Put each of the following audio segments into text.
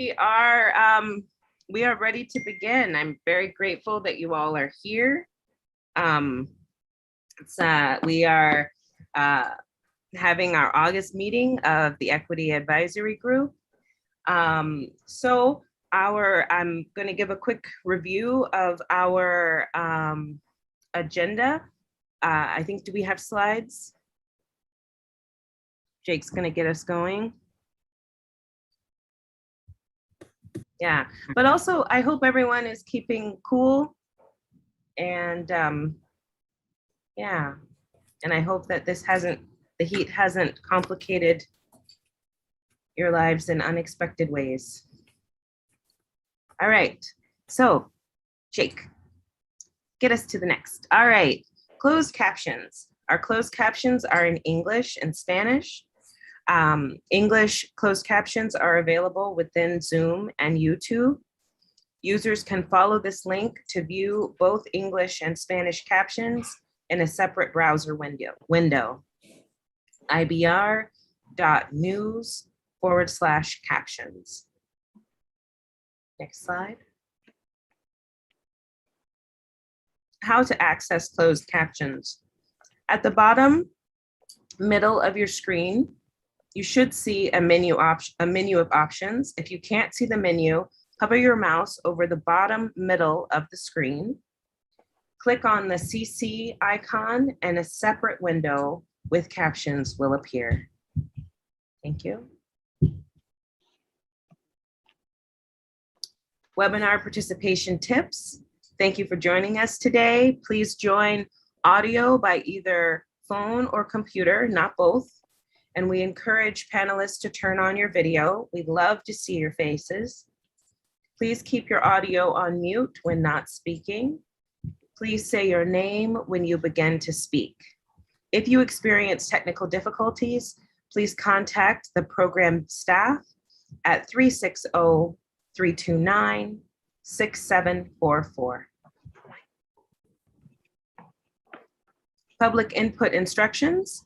We are ready to begin. I'm very grateful that you all are here. We are having our August meeting of the Equity Advisory Group. I'm going to give a quick review of our agenda. I think, do we have slides? Jake's going to get us going. Yeah, but also I hope everyone is keeping cool and yeah, and I hope that the heat hasn't complicated your lives in unexpected ways. All right, so Jake, get us to the next. All right, closed captions. Our closed captions are in English and Spanish. English closed captions are available within Zoom and YouTube. Users can follow this link to view both English and Spanish captions in a separate browser window. ibr.news/captions. Next slide. How to access closed captions. At the bottom middle of your screen, you should see a menu of options. If you can't see the menu, hover your mouse over the bottom middle of the screen. Click on the CC icon and a separate window with captions will appear. Thank you. Webinar participation tips. Thank you for joining us today. Please join audio by either phone or computer, not both. And we encourage panelists to turn on your video. We'd love to see your faces. Please keep your audio on mute when not speaking. Please say your name when you begin to speak. If you experience technical difficulties, please contact the program staff at 360-329-6744. Public input instructions.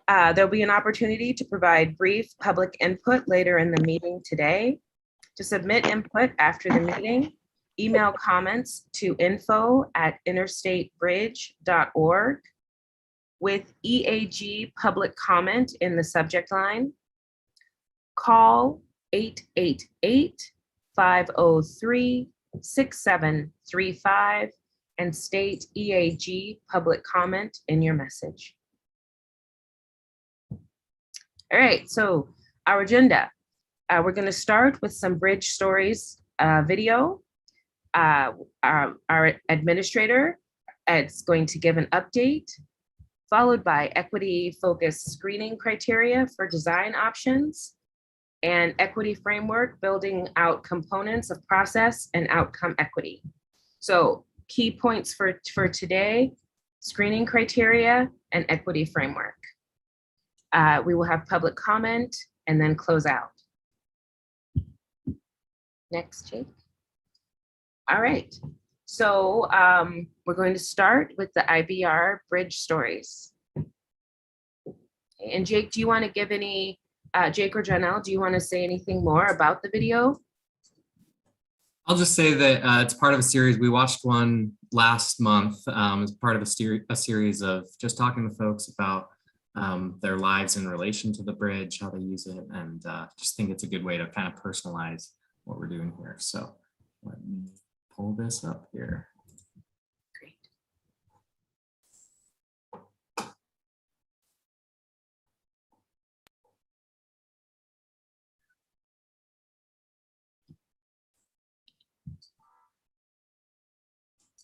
There'll be an opportunity to provide brief public input later in the meeting today. To submit input after the meeting, email comments to info@interstatebridge.org with EAG Public Comment in the subject line. Call 888-503-6735 and state EAG Public Comment in your message. All right, so our agenda. We're going to start with some bridge stories video. Our administrator is going to give an update, followed by equity-focused screening criteria for design options and equity framework, building out components of process and outcome equity. So key points for today: screening criteria and equity framework. We will have public comment and then close out. Next, Jake. All right, so we're going to start with the IBR bridge stories. And Jake, do you want to give any, Jake or Janelle, do you want to say anything more about the video? I'll just say that it's part of a series. We watched one last month as part of a series of just talking to folks about their lives in relation to the bridge, how they use it, and just think it's a good way to kind of personalize what we're doing here. So let me pull this up here. Great.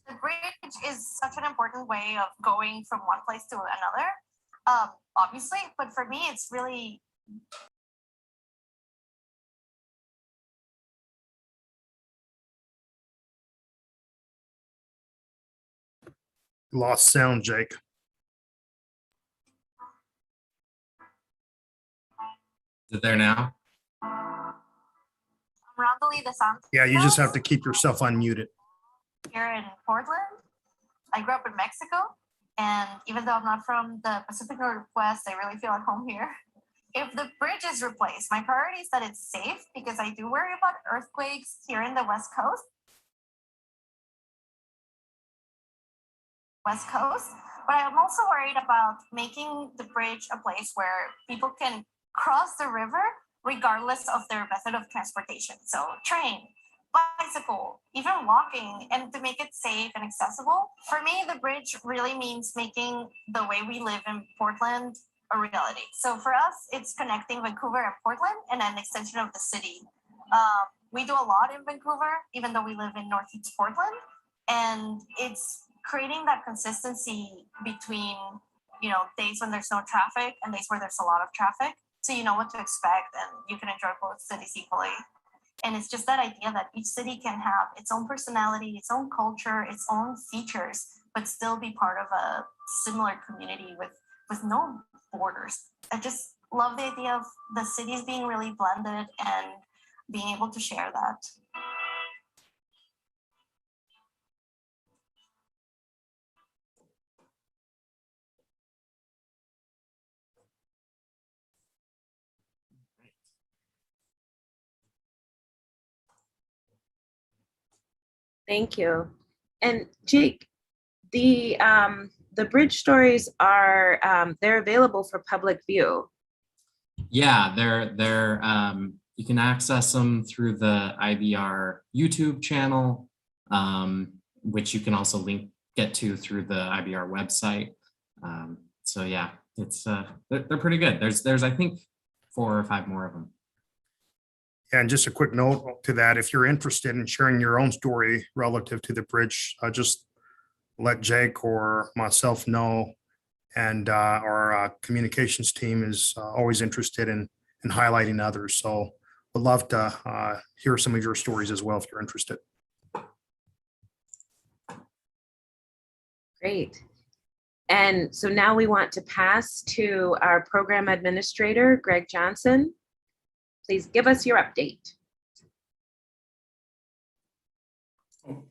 The bridge is such an important way of going from one place to another, obviously, but for me, it's really Lost sound, Jake. Is it there now? Roundly the Santos. Yeah, you just have to keep yourself unmuted. Here in Portland. I grew up in Mexico, and even though I'm not from the Pacific Northwest, I really feel at home here. if the bridge is replaced, my priority is that it's safe because I do worry about earthquakes here in the West Coast. But I'm also worried about making the bridge a place where people can cross the river regardless of their method of transportation. So train, bicycle, even walking, and to make it safe and accessible. For me, the bridge really means making the way we live in Portland a reality. So for us, it's connecting Vancouver and Portland and an extension of the city. We do a lot in Vancouver, even though we live in Northeast Portland, and it's creating that consistency between, you know, days when there's no traffic and days where there's a lot of traffic. So you know what to expect and you can enjoy both cities equally. And it's just that idea that each city can have its own personality, its own culture, its own features, but still be part of a similar community with no borders. I just love the idea of the cities being really blended and being able to share that. Thank you. And Jake, the bridge stories are they're available for public view. Yeah, they're you can access them through the IBR YouTube channel, which you can also get to through the IBR website. So yeah, it's they're pretty good. There's I think 4 or 5 more of them. And just a quick note to that, if you're interested in sharing your own story relative to the bridge, just let Jake or myself know. And our communications team is always interested in highlighting others. So we'd love to hear some of your stories as well if you're interested. Great. And so now we want to pass to our program administrator, Greg Johnson. Please give us your update.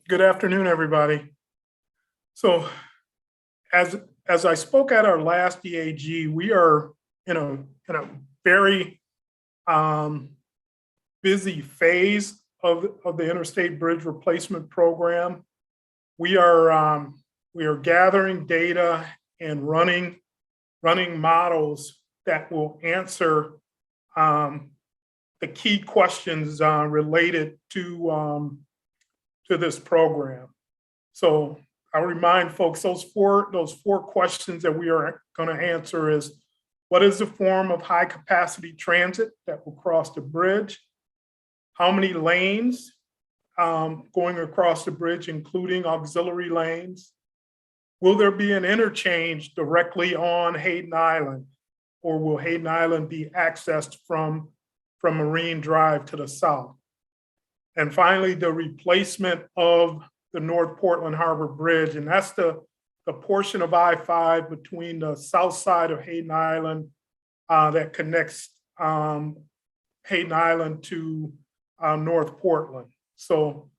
Good afternoon, everybody. So as I spoke at our last EAG, we are in a very busy phase of the Interstate Bridge Replacement Program. We are gathering data and running models that will answer the key questions related to this program. So I'll remind folks, those four questions that we are going to answer is, what is the form of high capacity transit that will cross the bridge? How many lanes going across the bridge, including auxiliary lanes? Will there be an interchange directly on Hayden Island, or will Hayden Island be accessed from Marine Drive to the south? And finally, the replacement of the North Portland Harbor Bridge, and that's the portion of I-5 between the south side of Hayden Island that connects Hayden Island to North Portland. So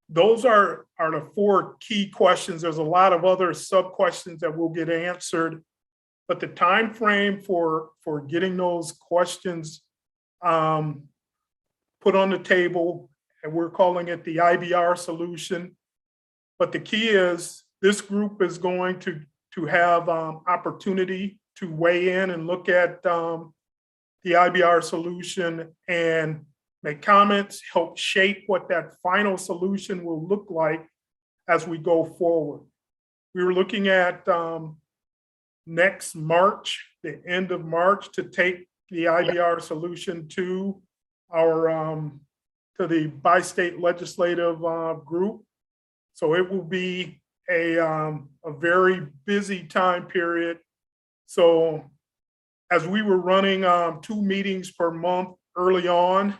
those are the 4 key questions. There's a lot of other sub-questions that will get answered, but the time frame for getting those questions put on the table, and we're calling it the IBR solution. But the key is this group is going to have opportunity to weigh in and look at the IBR solution and make comments, help shape what that final solution will look like as we go forward. We were looking at next March, the end of March, to take the IBR solution to our to the bi-state legislative group. So it will be a very busy time period. So as we were running 2 meetings per month early on,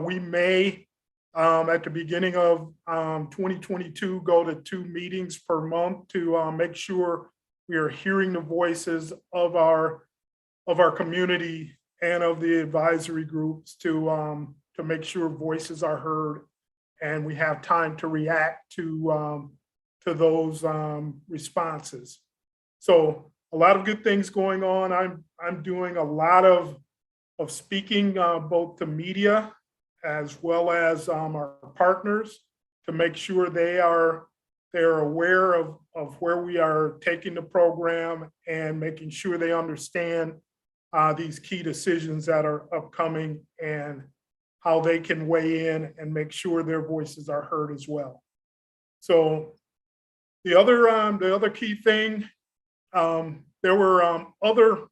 we may, at the beginning of 2022, go to 2 meetings per month to make sure we are hearing the voices of our community and of the advisory groups to make sure voices are heard and we have time to react to those responses. So a lot of good things going on. I'm doing a lot of speaking both to media as well as our partners to make sure they're aware of where we are taking the program and making sure they understand these key decisions that are upcoming and how they can weigh in and make sure their voices are heard as well. So the other key thing, there were other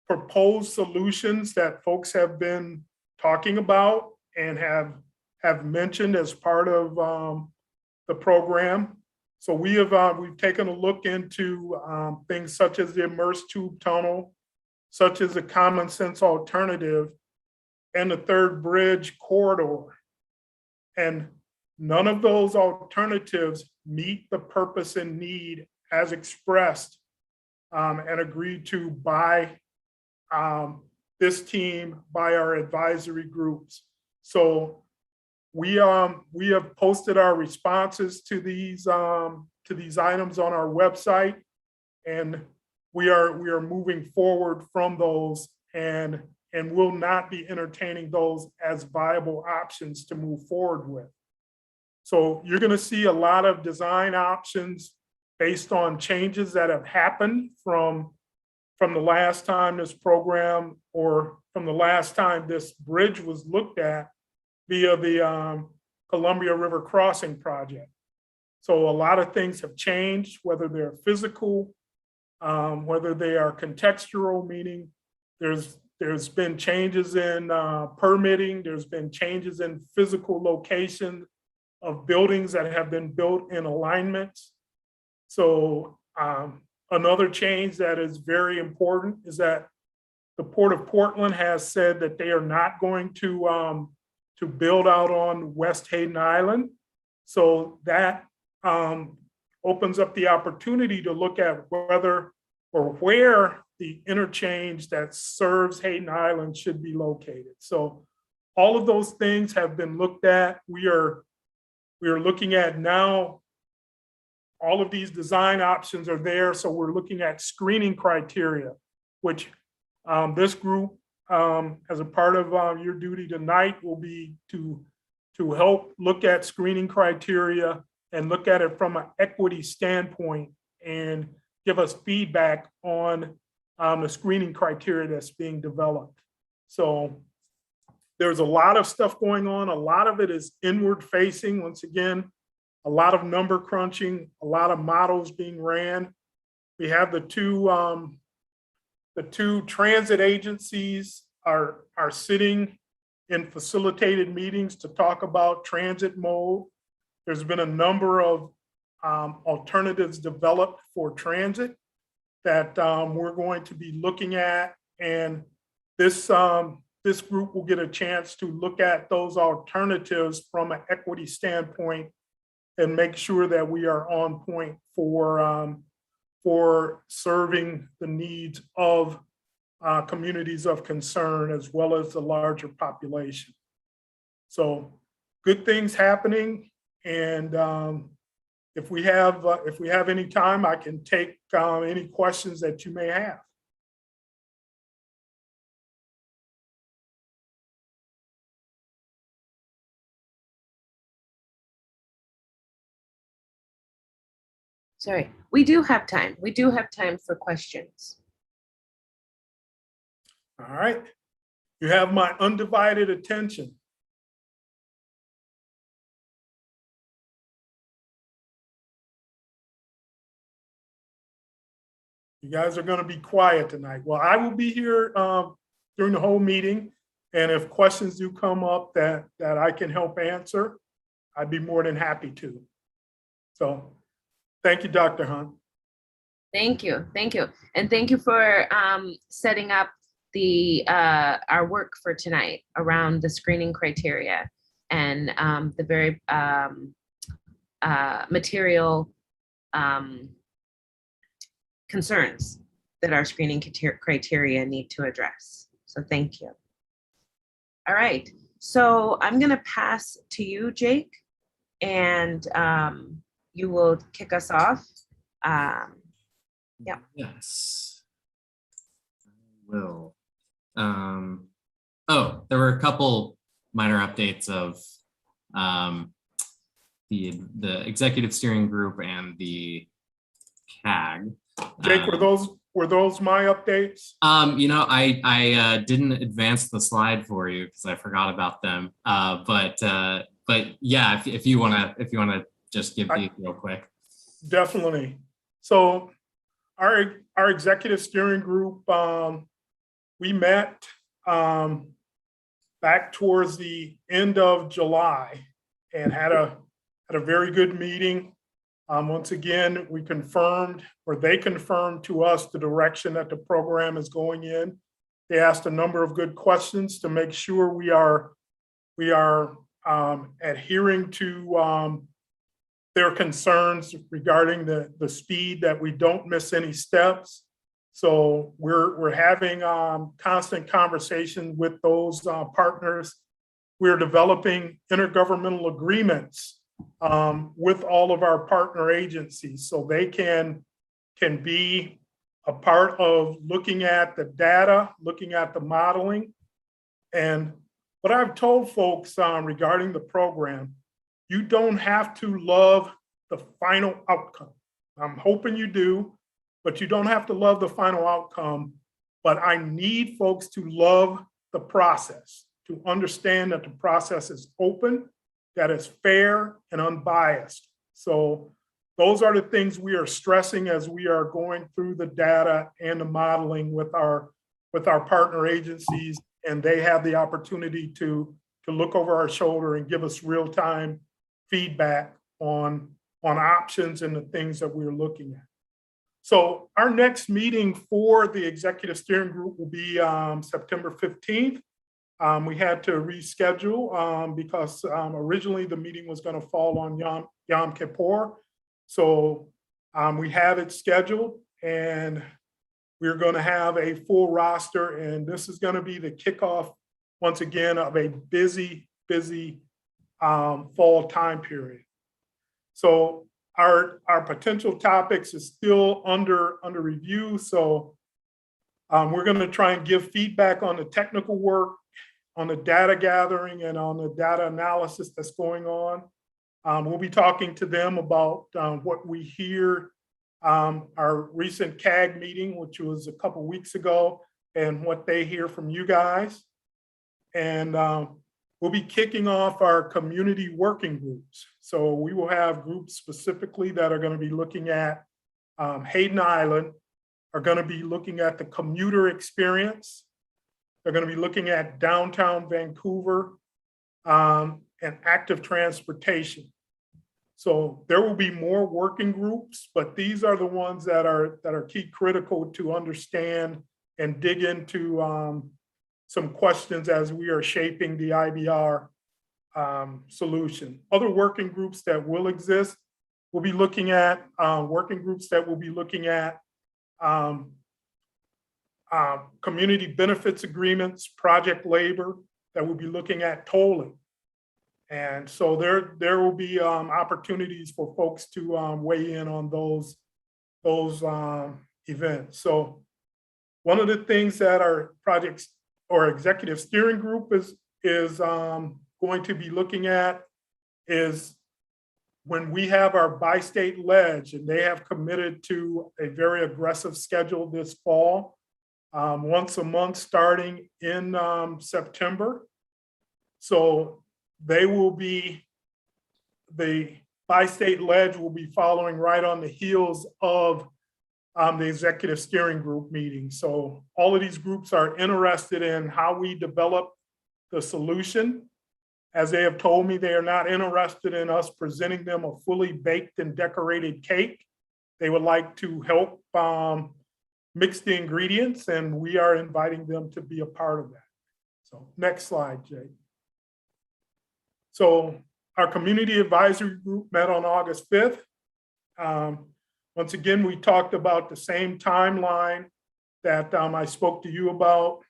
proposed solutions that folks have been talking about and have mentioned as part of the program. So we've taken a look into things such as the immersed tube tunnel, such as a common sense alternative, and the third bridge corridor. And none of those alternatives meet the purpose and need as expressed and agreed to by this team, by our advisory groups. So we have posted our responses to these items on our website, and we are moving forward from those and will not be entertaining those as viable options to move forward with. So you're going to see a lot of design options based on changes that have happened from the last time this program, or from the last time this bridge was looked at via the Columbia River Crossing project. So a lot of things have changed, whether they're physical, whether they are contextual, meaning there's been changes in permitting, there's been changes in physical location of buildings that have been built in alignments. So another change that is very important is that the Port of Portland has said that they are not going to build out on West Hayden Island. So that opens up the opportunity to look at whether or where the interchange that serves Hayden Island should be located. So all of those things have been looked at. We are looking at now, all of these design options are there. So we're looking at screening criteria, which this group, as a part of your duty tonight, will be to help look at screening criteria and look at it from an equity standpoint and give us feedback on the screening criteria that's being developed. So there's a lot of stuff going on. A lot of it is inward facing. Once again, a lot of number crunching, a lot of models being ran. We have the two transit agencies are sitting in facilitated meetings to talk about transit mode. There's been a number of alternatives developed for transit that we're going to be looking at, and this group will get a chance to look at those alternatives from an equity standpoint and make sure that we are on point for serving the needs of communities of concern as well as the larger population. So good things happening, and if we have any time, I can take any questions that you may have. Sorry, we do have time. We do have time for questions. All right. You have my undivided attention. You guys are going to be quiet tonight. Well, I will be here during the whole meeting. And if questions do come up that I can help answer, I'd be more than happy to. So thank you, Dr. Hunt. Thank you. Thank you. And thank you for setting up our work for tonight around the screening criteria and the very material concerns that our screening criteria need to address. So thank you. All right, so I'm gonna pass to you, Jake, and you will kick us off. Yeah. Yes, I will. Oh, there were a couple minor updates of the executive steering group and the CAG. Jake, were those my updates? You know, I didn't advance the slide for you because I forgot about them. But yeah, if you wanna just give these real quick. Definitely. So our executive steering group, we met back towards the end of July and had a very good meeting. Once again, we confirmed, or they confirmed to us, the direction that the program is going in. They asked a number of good questions to make sure we are adhering to their concerns regarding the speed, that we don't miss any steps. So we're having constant conversation with those partners. We're developing intergovernmental agreements with all of our partner agencies, so they can be a part of looking at the data, looking at the modeling. And what I've told folks regarding the program, you don't have to love the final outcome. I'm hoping you do, but you don't have to love the final outcome. But I need folks to love the process, to understand that the process is open, that is fair and unbiased. So those are the things we are stressing as we are going through the data and the modeling with our partner agencies, and they have the opportunity to look over our shoulder and give us real-time feedback on options and the things that we're looking at. So our next meeting for the executive steering group will be September 15th. We had to reschedule because originally the meeting was going to fall on Yom Kippur. So we have it scheduled, and we're going to have a full roster, and this is going to be the kickoff, once again, of a busy fall time period. So our potential topics is still under review. So we're going to try and give feedback on the technical work, on the data gathering, and on the data analysis that's going on. We'll be talking to them about what we hear, our recent CAG meeting, which was a couple weeks ago, and what they hear from you guys. And we'll be kicking off our community working groups. So we will have groups specifically that are going to be looking at Hayden Island, are going to be looking at the commuter experience. They're going to be looking at downtown Vancouver and active transportation. So there will be more working groups, but these are the ones that are key critical to understand and dig into some questions as we are shaping the IBR solution. Other working groups that will exist, we'll be looking at community benefits agreements, project labor, that will be looking at tolling. And so there will be opportunities for folks to weigh in on those events. So one of the things that our projects or executive steering group is going to be looking at is when we have our bi-state ledge, and they have committed to a very aggressive schedule this fall, once a month starting in September. So the bi-state ledge will be following right on the heels of the executive steering group meeting. So all of these groups are interested in how we develop the solution. As they have told me, they are not interested in us presenting them a fully baked and decorated cake. They would like to help mix the ingredients, and we are inviting them to be a part of that. So next slide, Jay. So our community advisory group met on August 5th. Once again, we talked about the same timeline that I spoke to you about.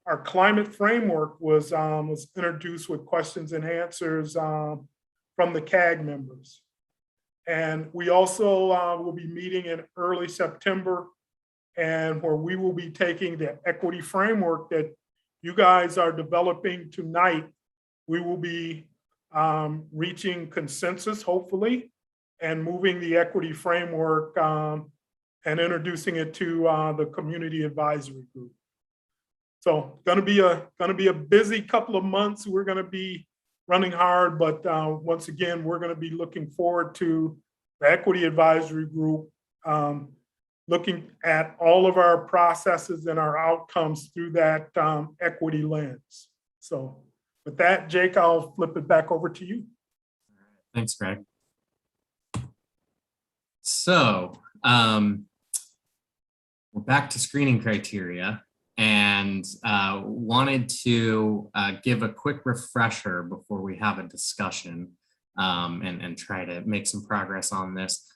Our climate framework was introduced with questions and answers from the CAG members. And we also will be meeting in early September, and where we will be taking the equity framework that you guys are developing tonight, we will be reaching consensus, hopefully, and moving the equity framework and introducing it to the community advisory group. So gonna be a busy couple of months. We're gonna be running hard, but once again, we're gonna be looking forward to the equity advisory group, looking at all of our processes and our outcomes through that equity lens. So with that, Jake, I'll flip it back over to you. Thanks, Greg. So we're back to screening criteria, and wanted to give a quick refresher before we have a discussion and try to make some progress on this.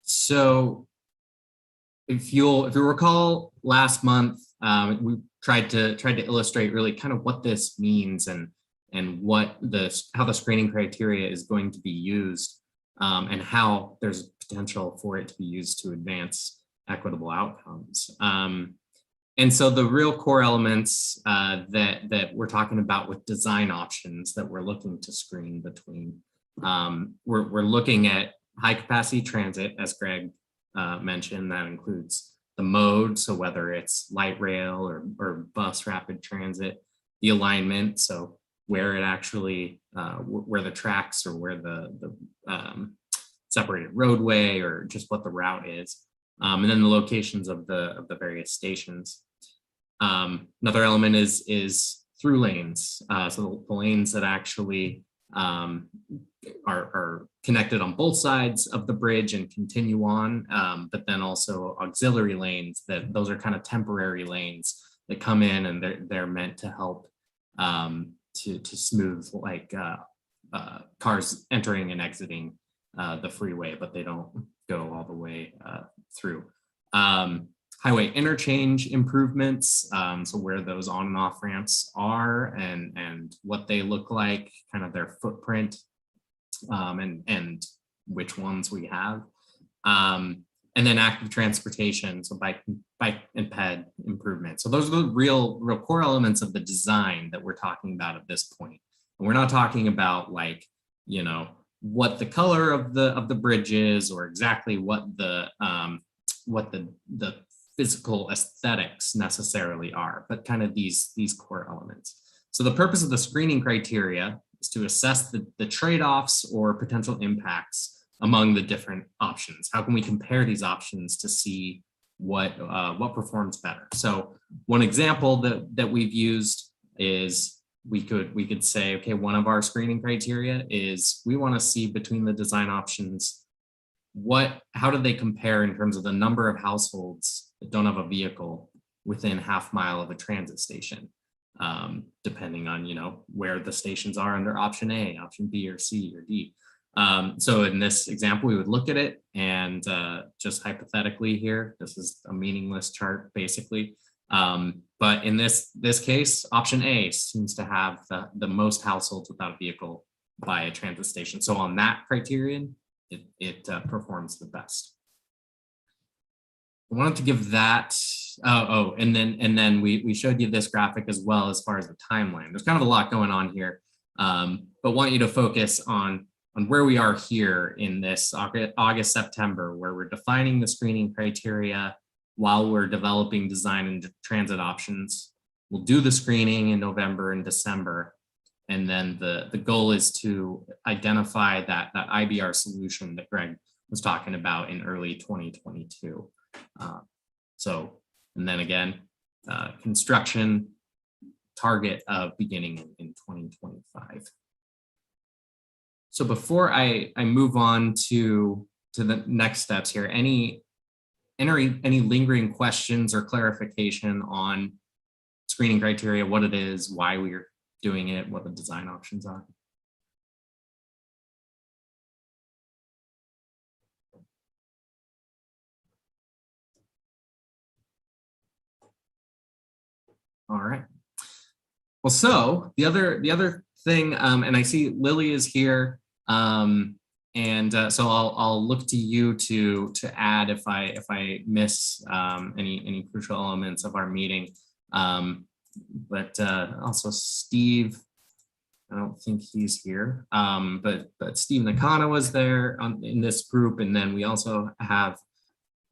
So if you'll recall, last month we tried to illustrate really kind of what this means and how the screening criteria is going to be used, and how there's potential for it to be used to advance equitable outcomes. And so the real core elements that we're talking about with design options that we're looking to screen between, we're looking at high capacity transit, as Greg mentioned. That includes the mode, so whether it's light rail or bus rapid transit, the alignment, so where it actually, where the tracks or where the separated roadway or just what the route is, and then the locations of the various stations. Another element is through lanes, so the lanes that actually are connected on both sides of the bridge and continue on, but then also auxiliary lanes, those are kind of temporary lanes that come in, and they're meant to help to smooth like cars entering and exiting the freeway, but they don't go all the way through. Highway interchange improvements, so where those on and off ramps are and what they look like, kind of their footprint, and which ones we have. And then active transportation, so bike and ped improvement. So those are the real core elements of the design that we're talking about at this point. And we're not talking about, like, you know, what the color of the bridge is, or exactly what the physical aesthetics necessarily are, but kind of these core elements. So the purpose of the screening criteria is to assess the trade-offs or potential impacts among the different options. How can we compare these options to see what performs better? So one example that we've used is we could say, okay, one of our screening criteria is we want to see between the design options, how do they compare in terms of the number of households that don't have a vehicle within half mile of a transit station, depending on, you know, where the stations are under option A, option B, or C, or D. So in this example, we would look at it and just hypothetically here, this is a meaningless chart basically. But in this case, option A seems to have the most households without a vehicle by a transit station. So on that criterion, it performs the best. I wanted to give that, and then we showed you this graphic as well as far as the timeline. There's kind of a lot going on here, but want you to focus on where we are here in this August, September, where we're defining the screening criteria while we're developing design and transit options. We'll do the screening in November and December. And then the goal is to identify that IBR solution that Greg was talking about in early 2022. And then again, construction target of beginning in 2025. So before I move on to the next steps here, any lingering questions or clarification on screening criteria, what it is, why we're doing it, what the design options are? All right. Well, so the other thing, and I see Lily is here, so I'll look to you to add if I miss any crucial elements of our meeting. But also Steve, I don't think he's here, but Steve Nakano was there in this group. And then we also have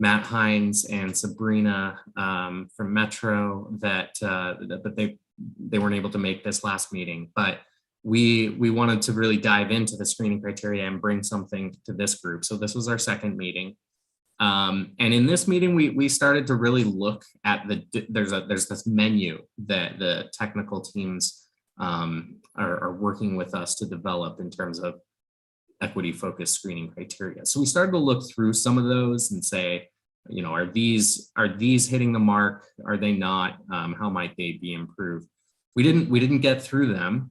Matt Hines and Sabrina from Metro but they weren't able to make this last meeting. But we wanted to really dive into the screening criteria and bring something to this group. So this was our second meeting. And in this meeting, we started to really look at there's this menu that the technical teams are working with us to develop in terms of equity focused screening criteria. So we started to look through some of those and say, you know, are these hitting the mark? Are they not? How might they be improved? We didn't get through them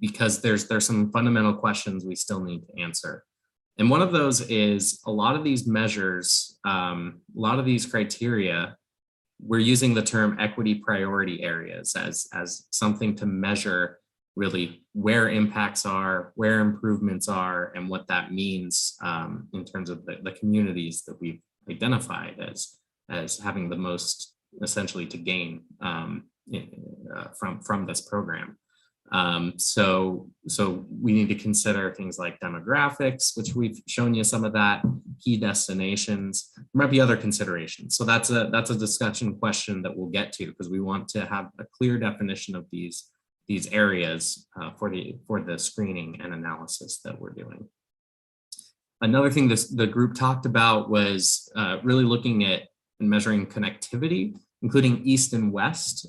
because there's some fundamental questions we still need to answer. And one of those is a lot of these measures, a lot of these criteria, we're using the term equity priority areas as something to measure really where impacts are, where improvements are, and what that means in terms of the communities that we've identified as having the most essentially to gain from this program. So we need to consider things like demographics, which we've shown you some of that, key destinations. There might be other considerations. So that's a discussion question that we'll get to, because we want to have a clear definition of these areas for the screening and analysis that we're doing. Another thing the group talked about was really looking at and measuring connectivity, including east and west,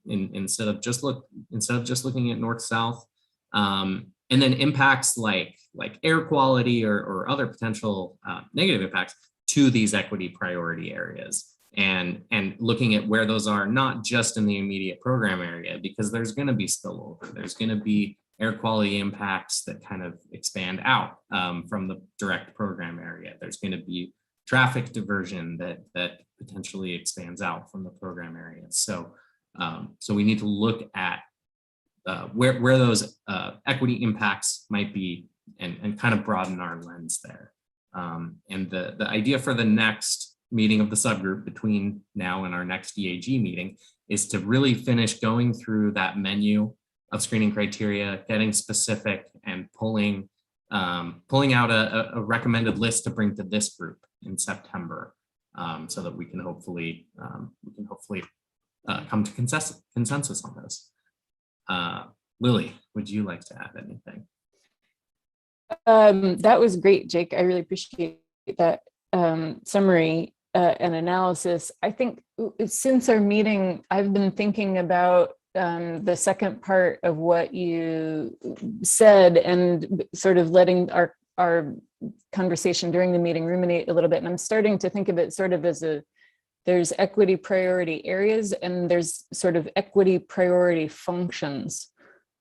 instead of just looking at north south, and then impacts like air quality or other potential negative impacts to these equity priority areas, and looking at where those are, not just in the immediate program area, because there's going to be spillover. There's going to be air quality impacts that kind of expand out from the direct program area. There's going to be traffic diversion that potentially expands out from the program area. So we need to look at where those equity impacts might be and kind of broaden our lens there. And the idea for the next meeting of the subgroup between now and our next EAG meeting is to really finish going through that menu of screening criteria, getting specific, and pulling out a recommended list to bring to this group in September, so that we can hopefully come to consensus on this. Lily, would you like to add anything? That was great, Jake. I really appreciate that summary and analysis. I think since our meeting, I've been thinking about the second part of what you said and sort of letting our conversation during the meeting ruminate a little bit. And I'm starting to think of it sort of as there's equity priority areas and there's sort of equity priority functions,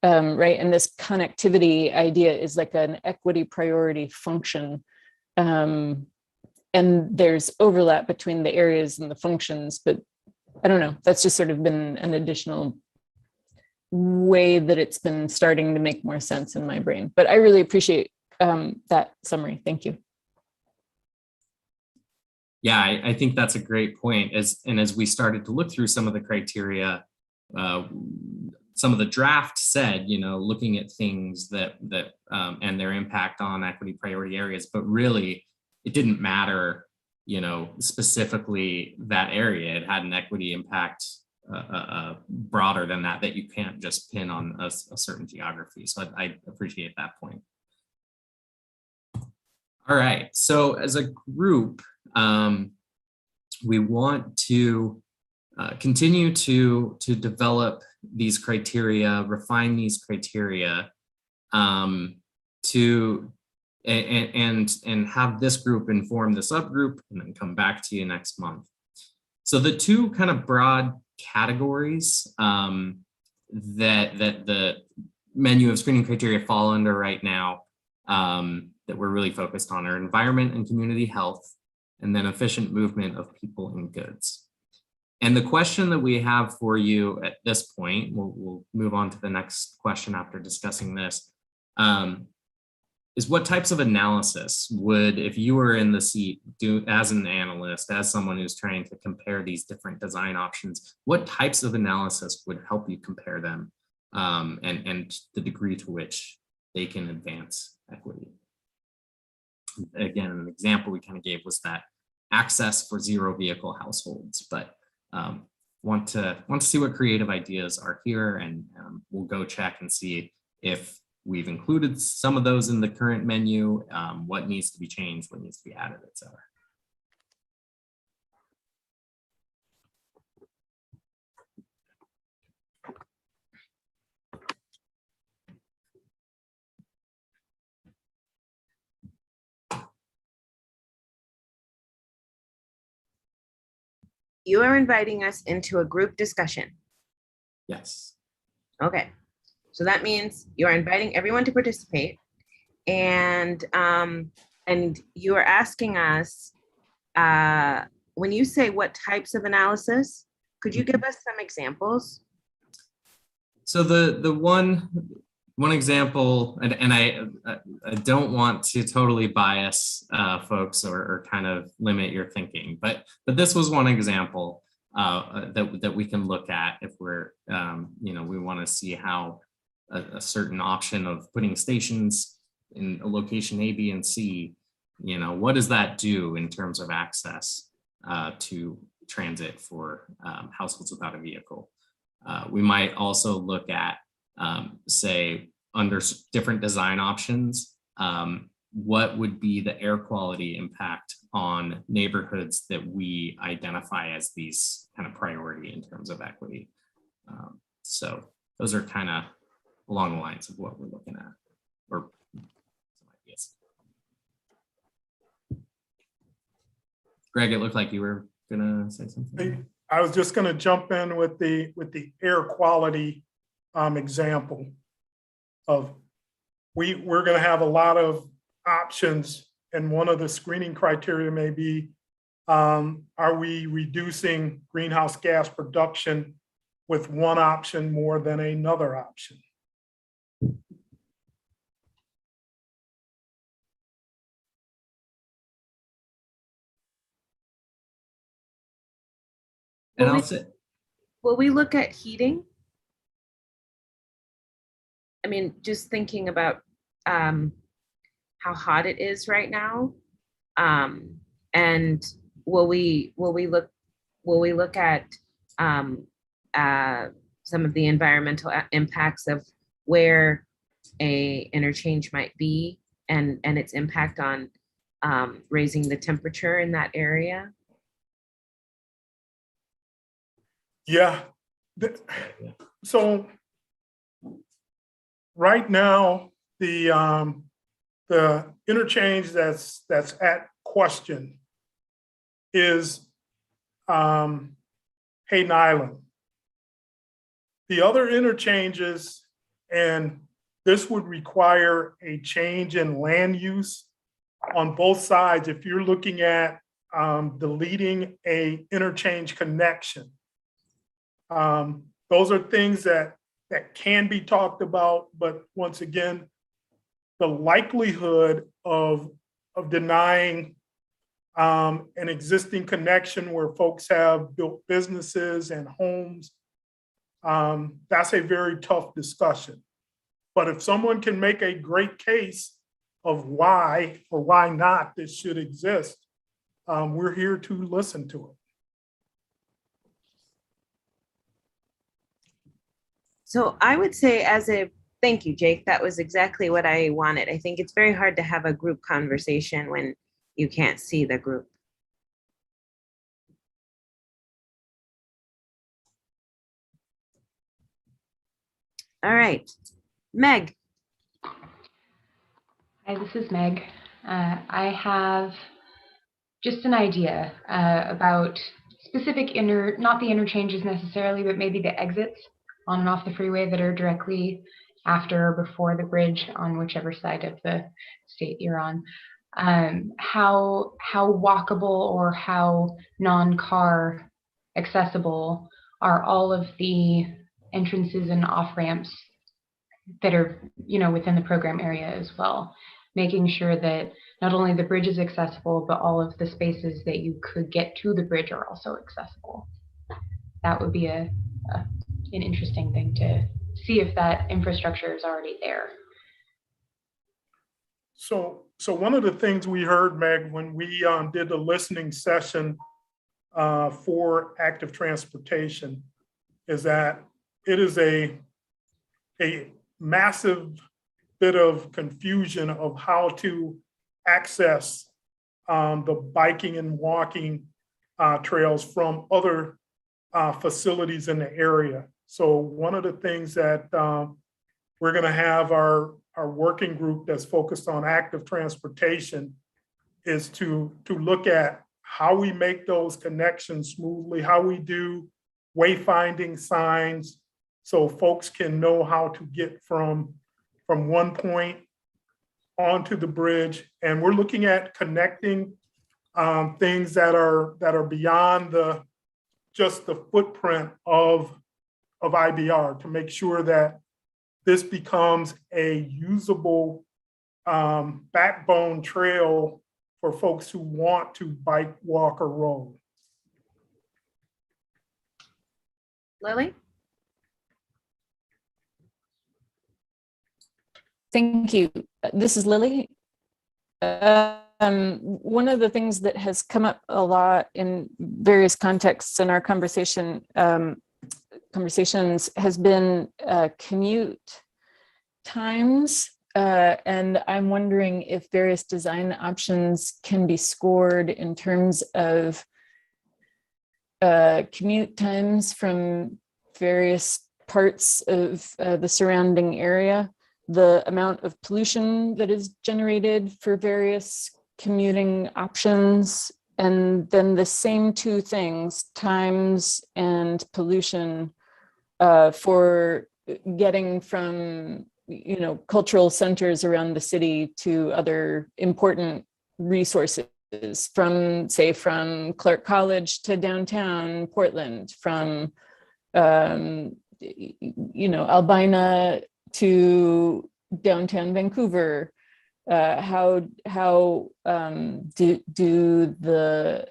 right? And this connectivity idea is like an equity priority function. And there's overlap between the areas and the functions, but I don't know, that's just sort of been an additional way that it's been starting to make more sense in my brain. But I really appreciate that summary. Thank you. Yeah, I think that's a great point. As we started to look through some of the criteria, some of the draft said, you know, looking at things that and their impact on equity priority areas, but really it didn't matter, you know, specifically that area. It had an equity impact broader than that you can't just pin on a certain geography. So I appreciate that point. All right, so as a group, we want to continue to develop these criteria, refine these criteria, and have this group inform the subgroup, and then come back to you next month. So the two kind of broad categories that the menu of screening criteria fall under right now, that we're really focused on, are environment and community health, and then efficient movement of people and goods. And the question that we have for you at this point, we'll move on to the next question after discussing this, is what types of analysis would, if you were in the seat, do as an analyst, as someone who's trying to compare these different design options, what types of analysis would help you compare them, and the degree to which they can advance equity? Again, an example we kind of gave was that access for zero vehicle households, but want to see what creative ideas are here, and we'll go check and see if we've included some of those in the current menu, what needs to be changed, what needs to be added, et cetera. You are inviting us into a group discussion. Yes. Okay. So that means you're inviting everyone to participate, and you are asking us, when you say what types of analysis, could you give us some examples? So the one example, and I don't want to totally bias folks or kind of limit your thinking, but this was one example that we can look at if we're we want to see how a certain option of putting stations in a location A, B, and C, what does that do in terms of access to transit for households without a vehicle? We might also look at, say, under different design options, what would be the air quality impact on neighborhoods that we identify as these kind of priority in terms of equity? So those are kind of along the lines of what we're looking at, or some ideas. Greg, it looked like you were gonna say something. I was just going to jump in with the air quality example of we're going to have a lot of options, and one of the screening criteria may be, are we reducing greenhouse gas production with one option more than another option? And I'll say, Will we look at heating? I mean, just thinking about how hot it is right now, and will we look at some of the environmental impacts of where a interchange might be, and its impact on raising the temperature in that area? Yeah. So right now, the interchange that's at question is Hayden Island. The other interchanges, and this would require a change in land use on both sides. If you're looking at deleting a interchange connection, those are things that can be talked about, but once again, the likelihood of denying an existing connection where folks have built businesses and homes, that's a very tough discussion. But if someone can make a great case of why or why not this should exist, we're here to listen to it. So I would say, thank you, Jake. That was exactly what I wanted. I think it's very hard to have a group conversation when you can't see the group. All right, Meg. Hi, this is Meg. I have just an idea about specific not the interchanges necessarily, but maybe the exits on and off the freeway that are directly after or before the bridge on whichever side of the state you're on. How walkable or how non-car accessible are all of the entrances and off ramps that are within the program area as well? making sure that not only the bridge is accessible, but all of the spaces that you could get to the bridge are also accessible. That would be an interesting thing to see if that infrastructure is already there. So one of the things we heard, Meg, when we did the listening session for active transportation is that it is a massive bit of confusion of how to access the biking and walking trails from other facilities in the area. So one of the things that we're going to have our working group that's focused on active transportation is to look at how we make those connections smoothly, how we do wayfinding signs so folks can know how to get from one point onto the bridge. And we're looking at connecting things that are beyond just the footprint of IBR to make sure that this becomes a usable backbone trail for folks who want to bike, walk, or roll. Lily? Thank you. This is Lily. One of the things that has come up a lot in various contexts in our conversations has been commute times. And I'm wondering if various design options can be scored in terms of commute times from various parts of the surrounding area, the amount of pollution that is generated for various commuting options, and then the same two things, times and pollution, for getting from cultural centers around the city to other important resources, from Clark College to downtown Portland, from Albina to downtown Vancouver. How do the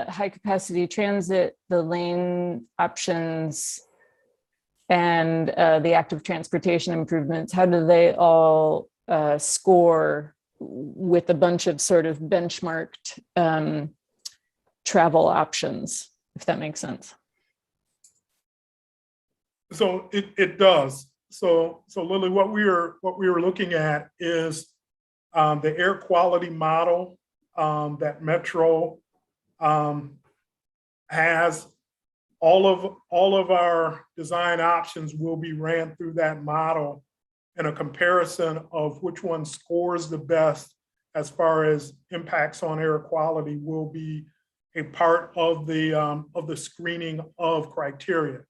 high capacity transit, the lane options, and the active transportation improvements, how do they all score with a bunch of sort of benchmarked travel options, if that makes sense? So it does. So Lily, what we were looking at is the air quality model that Metro has. All of our design options will be ran through that model, and a comparison of which one scores the best as far as impacts on air quality will be a part of the screening of criteria.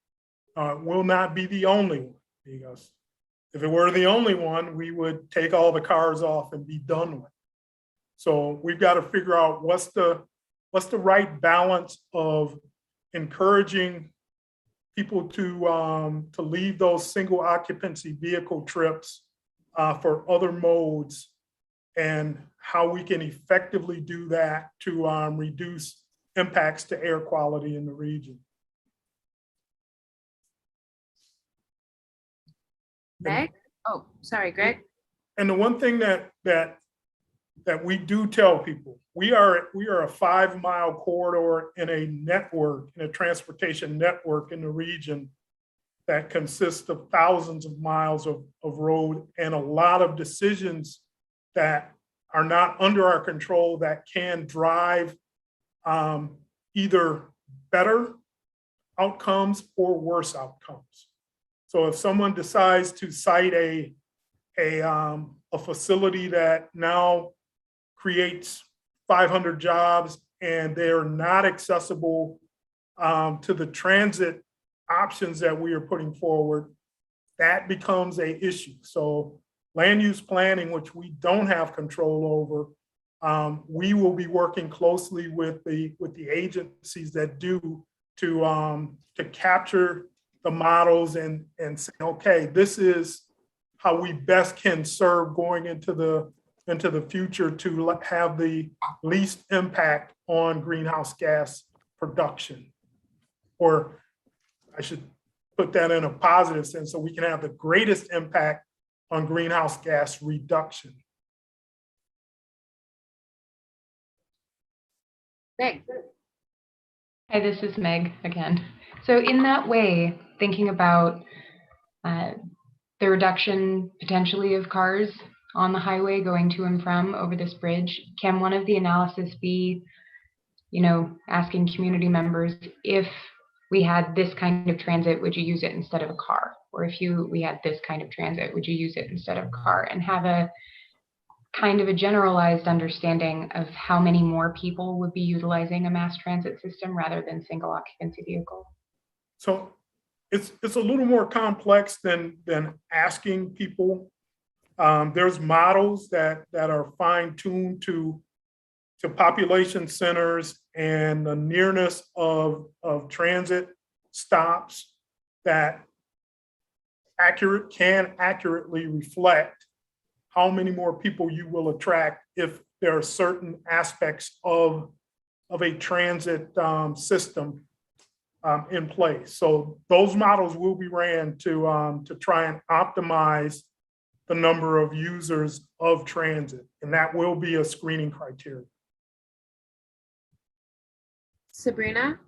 Will not be the only one, because if it were the only one, we would take all the cars off and be done with. So we've got to figure out what's the right balance of encouraging people to leave those single occupancy vehicle trips for other modes, and how we can effectively do that to reduce impacts to air quality in the region. Meg? Oh, sorry, Greg. And the one thing that we do tell people, we are a 5-mile corridor in a network, in a transportation network in the region that consists of thousands of miles of road, and a lot of decisions that are not under our control that can drive either better outcomes or worse outcomes. So if someone decides to cite a facility that now creates 500 jobs and they're not accessible to the transit options that we are putting forward, that becomes an issue. So land use planning, which we don't have control over, we will be working closely with the agencies that do to capture the models and say, okay, this is how we best can serve going into the future to have the least impact on greenhouse gas production. Or I should put that in a positive sense, so we can have the greatest impact on greenhouse gas reduction. Meg. Hi, this is Meg again. So in that way, thinking about the reduction potentially of cars on the highway going to and from over this bridge, can one of the analysis be, asking community members, if we had this kind of transit, would you use it instead of a car? Or if we had this kind of transit, would you use it instead of a car? And have a kind of a generalized understanding of how many more people would be utilizing a mass transit system rather than single occupancy vehicle. So it's a little more complex than asking people. There's models that are fine-tuned to population centers and the nearness of transit stops that can accurately reflect how many more people you will attract if there are certain aspects of a transit system in place. So those models will be ran to try and optimize the number of users of transit, and that will be a screening criteria. Sabrina?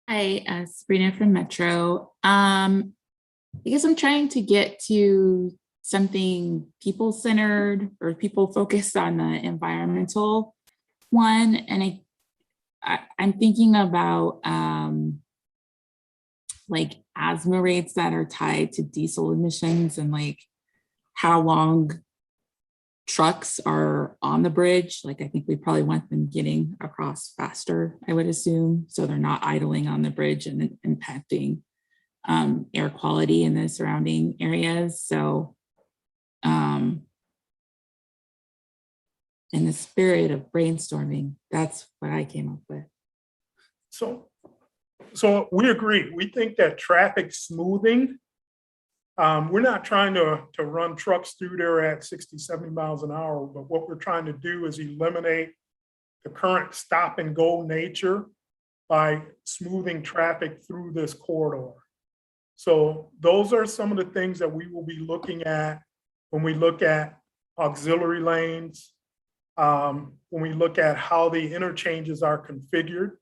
Hi, Sabrina from Metro. I guess I'm trying to get to something people-centered or people-focused on the environmental one. And I'm thinking about like asthma rates that are tied to diesel emissions and like how long trucks are on the bridge. Like I think we probably want them getting across faster, I would assume, so they're not idling on the bridge and impacting air quality in the surrounding areas. So in the spirit of brainstorming, that's what I came up with. So we agree. We think that traffic smoothing, we're not trying to run trucks through there at 60, 70 miles an hour, but what we're trying to do is eliminate the current stop and go nature by smoothing traffic through this corridor. So those are some of the things that we will be looking at when we look at auxiliary lanes, when we look at how the interchanges are configured.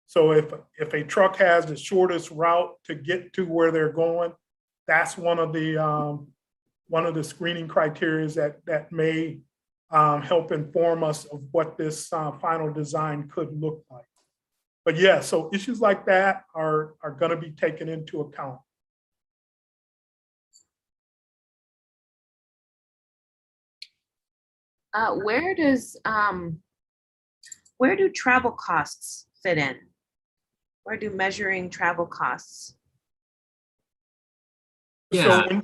So if a truck has the shortest route to get to where they're going, that's one of the screening criteria that may help inform us of what this final design could look like. But yeah, so issues like that are going to be taken into account. Where do travel costs fit in? Where do measuring travel costs? Yeah. So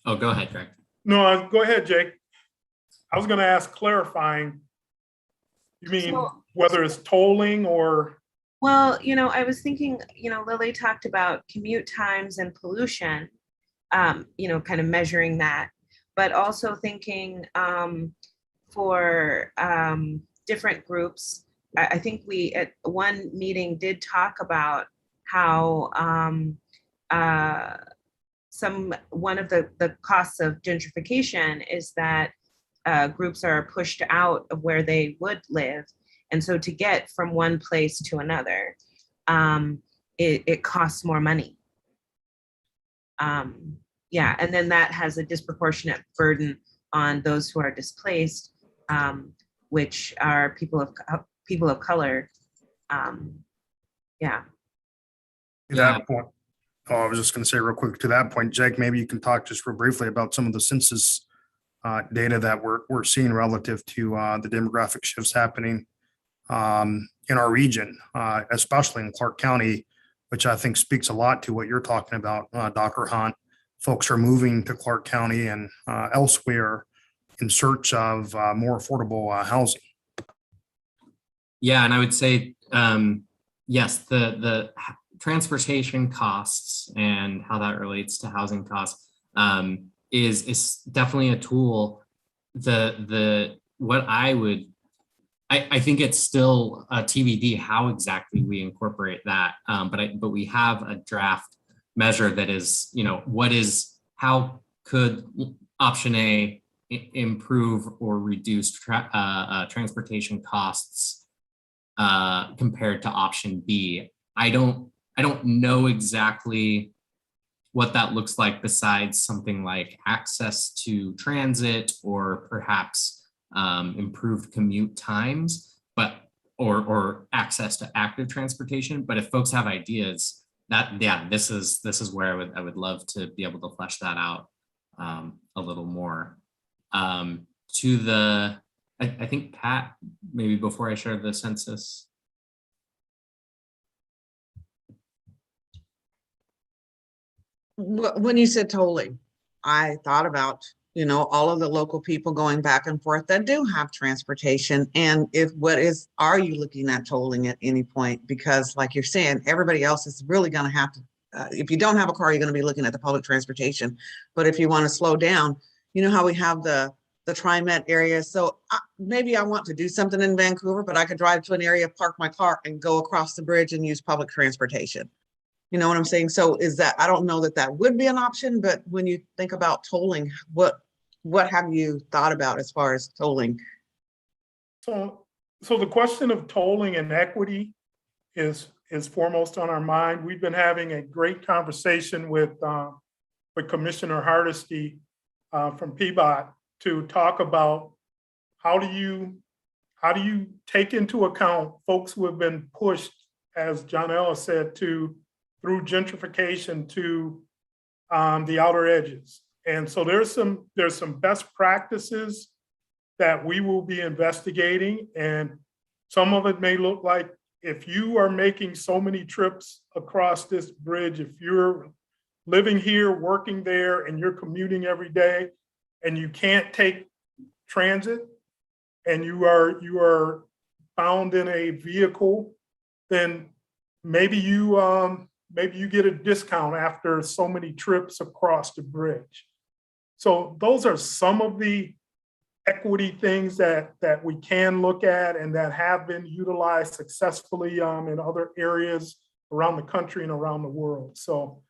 Oh, go ahead, Greg. no, go ahead, Jake. I was going to ask clarifying. You mean whether it's tolling or? Well, I was thinking, Lily talked about commute times and pollution, kind of measuring that, but also thinking for different groups. I think we at one meeting did talk about how one of the costs of gentrification is that groups are pushed out of where they would live. And so to get from one place to another, it costs more money. Yeah, and then that has a disproportionate burden on those who are displaced, which are people of color. Yeah. To that point, I was just going to say real quick to that point, Jake, maybe you can talk just real briefly about some of the census data that we're seeing relative to the demographic shifts happening in our region, especially in Clark County, which I think speaks a lot to what you're talking about, Dr. Hunt. Folks are moving to Clark County and elsewhere in search of more affordable housing. Yeah, and I would say, yes, the transportation costs and how that relates to housing costs is definitely a tool. I think it's still a TBD how exactly we incorporate that, but we have a draft measure that is, how could option A improve or reduce transportation costs compared to option B. I don't know exactly what that looks like besides something like access to transit or perhaps improved commute times, or access to active transportation. But if folks have ideas, this is where I would love to be able to flesh that out a little more. I think Pat, maybe before I share the census. When you said tolling, I thought about, all of the local people going back and forth that do have transportation. And are you looking at tolling at any point? Because like you're saying, everybody else is really going to have to, if you don't have a car, you're going to be looking at the public transportation. But if you want to slow down, how we have the TriMet area. So maybe I want to do something in Vancouver, but I could drive to an area, park my car and go across the bridge and use public transportation. You know what I'm saying? So I don't know that would be an option, but when you think about tolling, what have you thought about as far as tolling? So the question of tolling and equity is foremost on our mind. We've been having a great conversation with Commissioner Hardesty from PBOT to talk about how do you take into account folks who have been pushed, as John Ellis said, through gentrification to the outer edges. And so there's some best practices that we will be investigating. And some of it may look like, if you are making so many trips across this bridge, if you're living here, working there, and you're commuting every day, and you can't take transit, and you are bound in a vehicle, then maybe you get a discount after so many trips across the bridge. So those are some of the equity things that we can look at and that have been utilized successfully in other areas around the country and around the world. So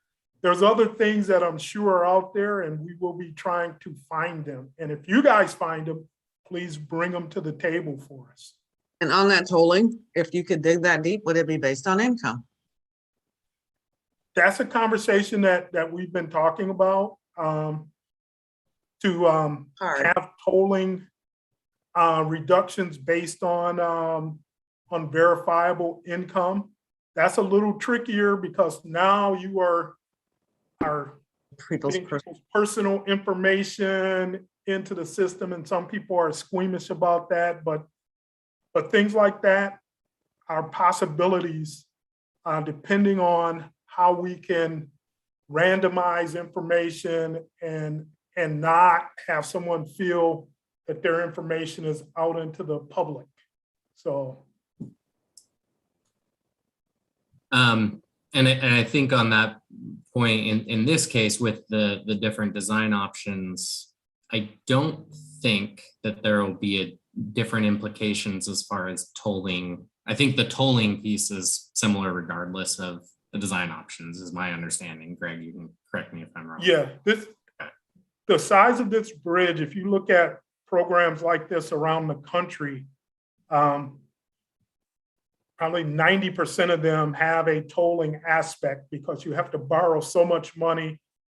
there's other things that I'm sure are out there, and we will be trying to find them. And if you guys find them, please bring them to the table for us. And on that tolling, if you could dig that deep, would it be based on income? That's a conversation that we've been talking about, to have tolling reductions based on verifiable income. That's a little trickier because now you are People's personal information into the system, and some people are squeamish about that. But things like that are possibilities, depending on how we can randomize information and not have someone feel that their information is out into the public. So. And I think on that point, in this case, with the different design options, I don't think that there will be different implications as far as tolling. I think the tolling piece is similar regardless of the design options, is my understanding. Greg, you can correct me if I'm wrong. Yeah, the size of this bridge, if you look at programs like this around the country, probably 90% of them have a tolling aspect because you have to borrow so much money.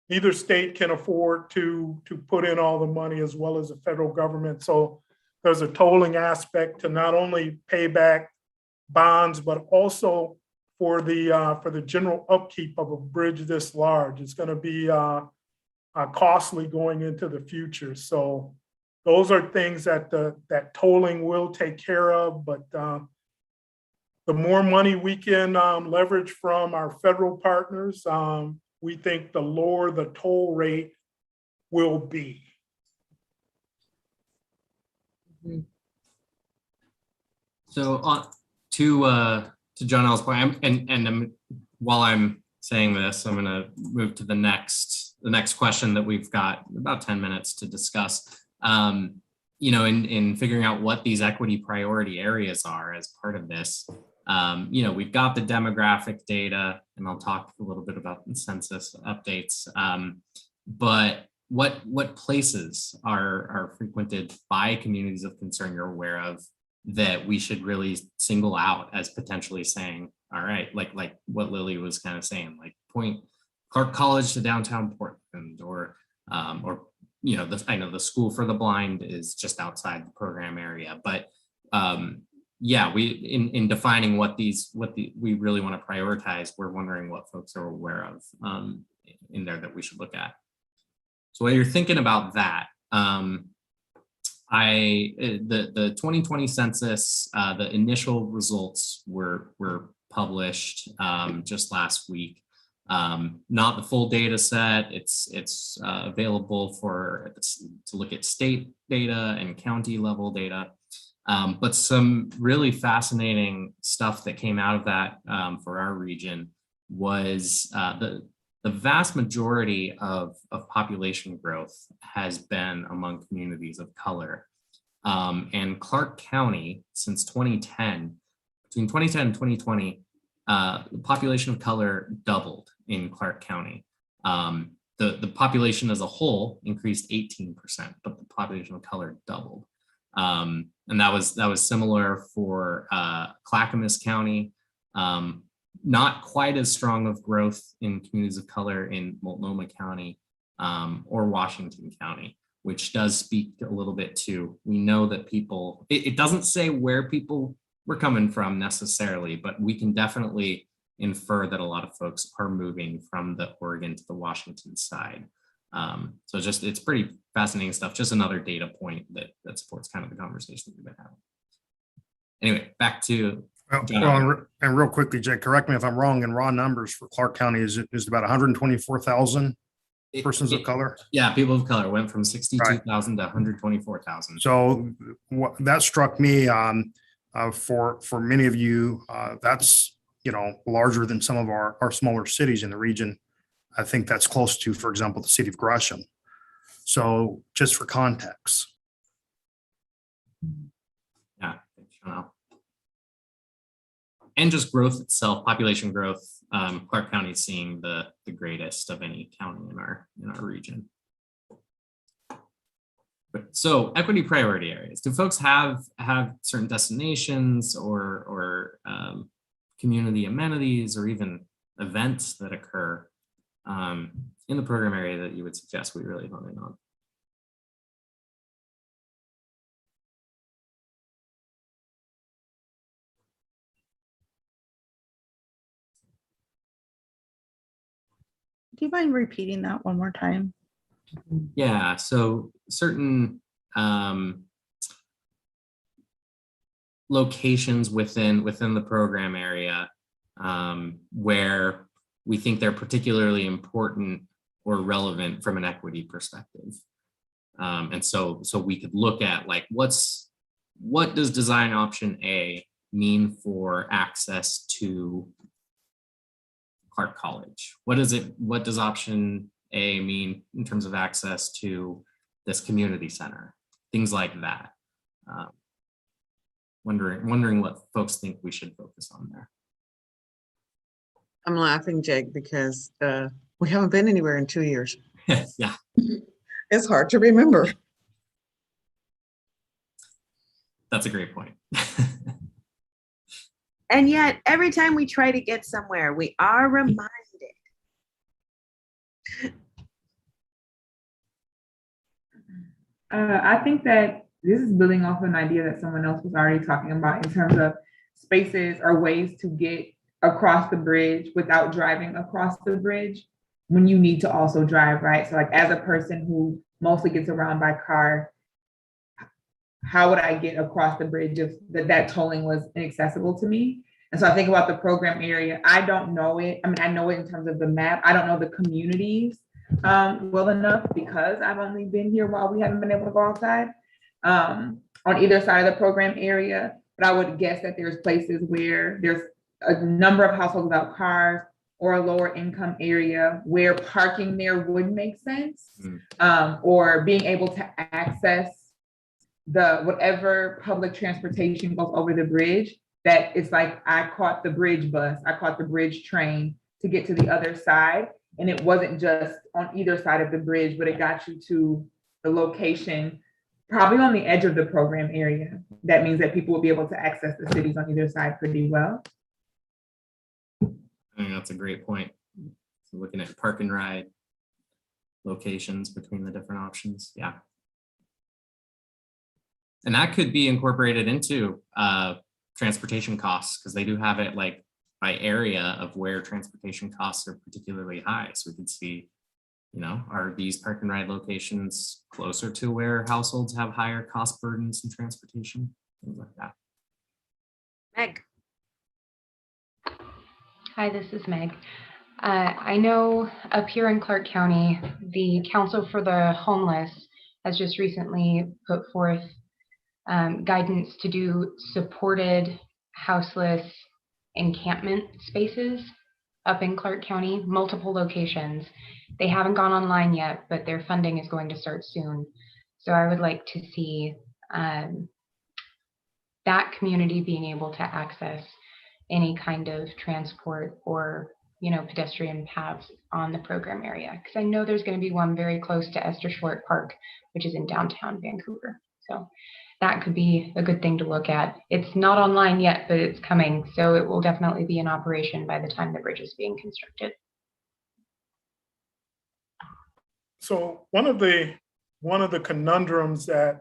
Neither state can afford to put in all the money, as well as the federal government. So there's a tolling aspect to not only pay back bonds, but also for the general upkeep of a bridge this large. It's going to be costly going into the future. So those are things that tolling will take care of. But the more money we can leverage from our federal partners, we think the lower the toll rate will be. So to John L's point, and while I'm saying this, I'm going to move to the next question that we've got about 10 minutes to discuss. You know, in figuring out what these equity priority areas are as part of this, you know, we've got the demographic data, and I'll talk a little bit about the census updates. But what places are frequented by communities of concern you're aware of that we should really single out as potentially saying, all right, like what Lily was kind of saying, like point Clark College to downtown Portland, or you know, I know the School for the Blind is just outside the program area, but yeah, we in defining what we really want to prioritize, we're wondering what folks are aware of in there that we should look at. So while you're thinking about that, the 2020 census, the initial results were published just last week. Not the full data set. It's available to look at state data and county level data. But some really fascinating stuff that came out of that for our region was the vast majority of population growth has been among communities of color. And Clark County, since 2010, between 2010 and 2020, the population of color doubled in Clark County. The population as a whole increased 18%, but the population of color doubled. And that was similar for Clackamas County. Not quite as strong of growth in communities of color in Multnomah County or Washington County, which does speak a little bit to, we know that people, it doesn't say where people were coming from necessarily, but we can definitely infer that a lot of folks are moving from the Oregon to the Washington side. So it's pretty fascinating stuff. Just another data point that supports kind of the conversation we've been having. Anyway, back to Well, and real quickly, Jake, correct me if I'm wrong, in raw numbers for Clark County is about 124,000 persons of color? Yeah, people of color went from 62,000 to 124,000. So that struck me for many of you, that's, you know, larger than some of our smaller cities in the region. I think that's close to, for example, the city of Gresham. So just for context. Yeah, thanks, Chanel. And just growth itself, population growth, Clark County is seeing the greatest of any county in our region. So equity priority areas. Do folks have certain destinations or community amenities or even events that occur in the program area that you would suggest we really hone in on? Do you mind repeating that one more time? Yeah, so certain locations within the program area where we think they're particularly important or relevant from an equity perspective. And so we could look at like, what does design option A mean for access to Clark College? What does option A mean in terms of access to this community center? Things like that. Wondering what folks think we should focus on there. I'm laughing, Jake, because we haven't been anywhere in 2 years. Yeah. It's hard to remember. That's a great point. And yet, every time we try to get somewhere, we are reminded. I think that this is building off an idea that someone else was already talking about in terms of spaces or ways to get across the bridge without driving across the bridge when you need to also drive, right? So like as a person who mostly gets around by car, how would I get across the bridge if that tolling was inaccessible to me? And so I think about the program area. I don't know it. I mean, I know it in terms of the map. I don't know the communities well enough because I've only been here while we haven't been able to go outside on either side of the program area. But I would guess that there's places where there's a number of households without cars or a lower income area where parking there would make sense, Mm. or being able to access the whatever public transportation goes over the bridge, that it's like I caught the bridge bus, I caught the bridge train to get to the other side. And it wasn't just on either side of the bridge, but it got you to the location, probably on the edge of the program area. That means that people will be able to access the cities on either side pretty well. I think that's a great point. So looking at park and ride locations between the different options. Yeah. And that could be incorporated into transportation costs, because they do have it like by area of where transportation costs are particularly high. So we could see, you know, are these park and ride locations closer to where households have higher cost burdens in transportation? Things like that. Meg. Hi, this is Meg. I know up here in Clark County, the Council for the Homeless has just recently put forth guidance to do supported houseless encampment spaces up in Clark County, multiple locations. They haven't gone online yet, but their funding is going to start soon. So I would like to see that community being able to access any kind of transport or, you know, pedestrian paths on the program area. Because I know there's going to be one very close to Esther Schwartz Park, which is in downtown Vancouver. So that could be a good thing to look at. It's not online yet, but it's coming. So it will definitely be in operation by the time the bridge is being constructed. So one of the conundrums that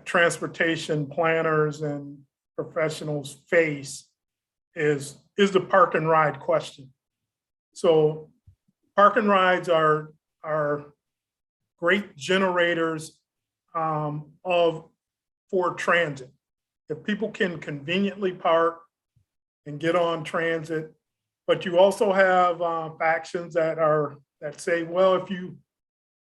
transportation planners and professionals face is the park and ride question. So park and rides are great generators for transit. If people can conveniently park and get on transit, but you also have factions that say, well,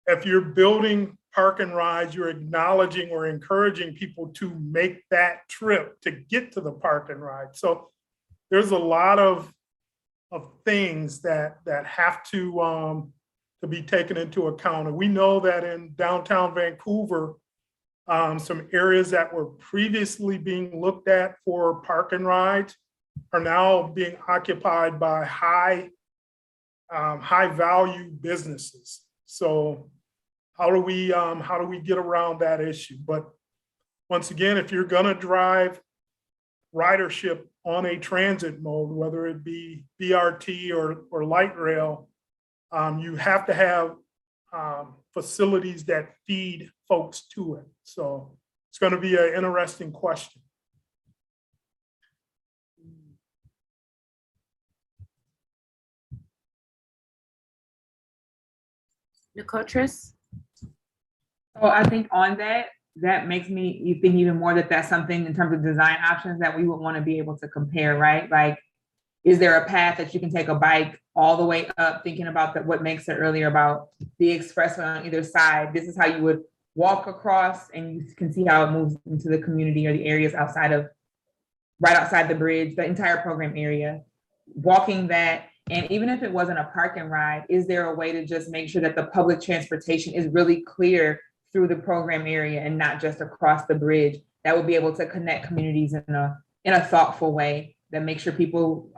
if you're building park and rides, you're acknowledging or encouraging people to make that trip to get to the park and ride. So there's a lot of things that have to be taken into account. And we know that in downtown Vancouver, some areas that were previously being looked at for park and rides are now being occupied by high value businesses. So how do we get around that issue? But once again, if you're gonna drive ridership on a transit mode, whether it be BRT or light rail, you have to have facilities that feed folks to it. So it's going to be an interesting question. Nicotris? So I think on that makes me think even more that that's something in terms of design options that we would want to be able to compare, right? Like, is there a path that you can take a bike all the way up, thinking about what Meg said earlier about the expressway on either side? This is how you would walk across, and you can see how it moves into the community or the areas right outside the bridge, the entire program area, walking that. And even if it wasn't a park and ride, is there a way to just make sure that the public transportation is really clear through the program area and not just across the bridge, that would be able to connect communities in a thoughtful way that makes sure people,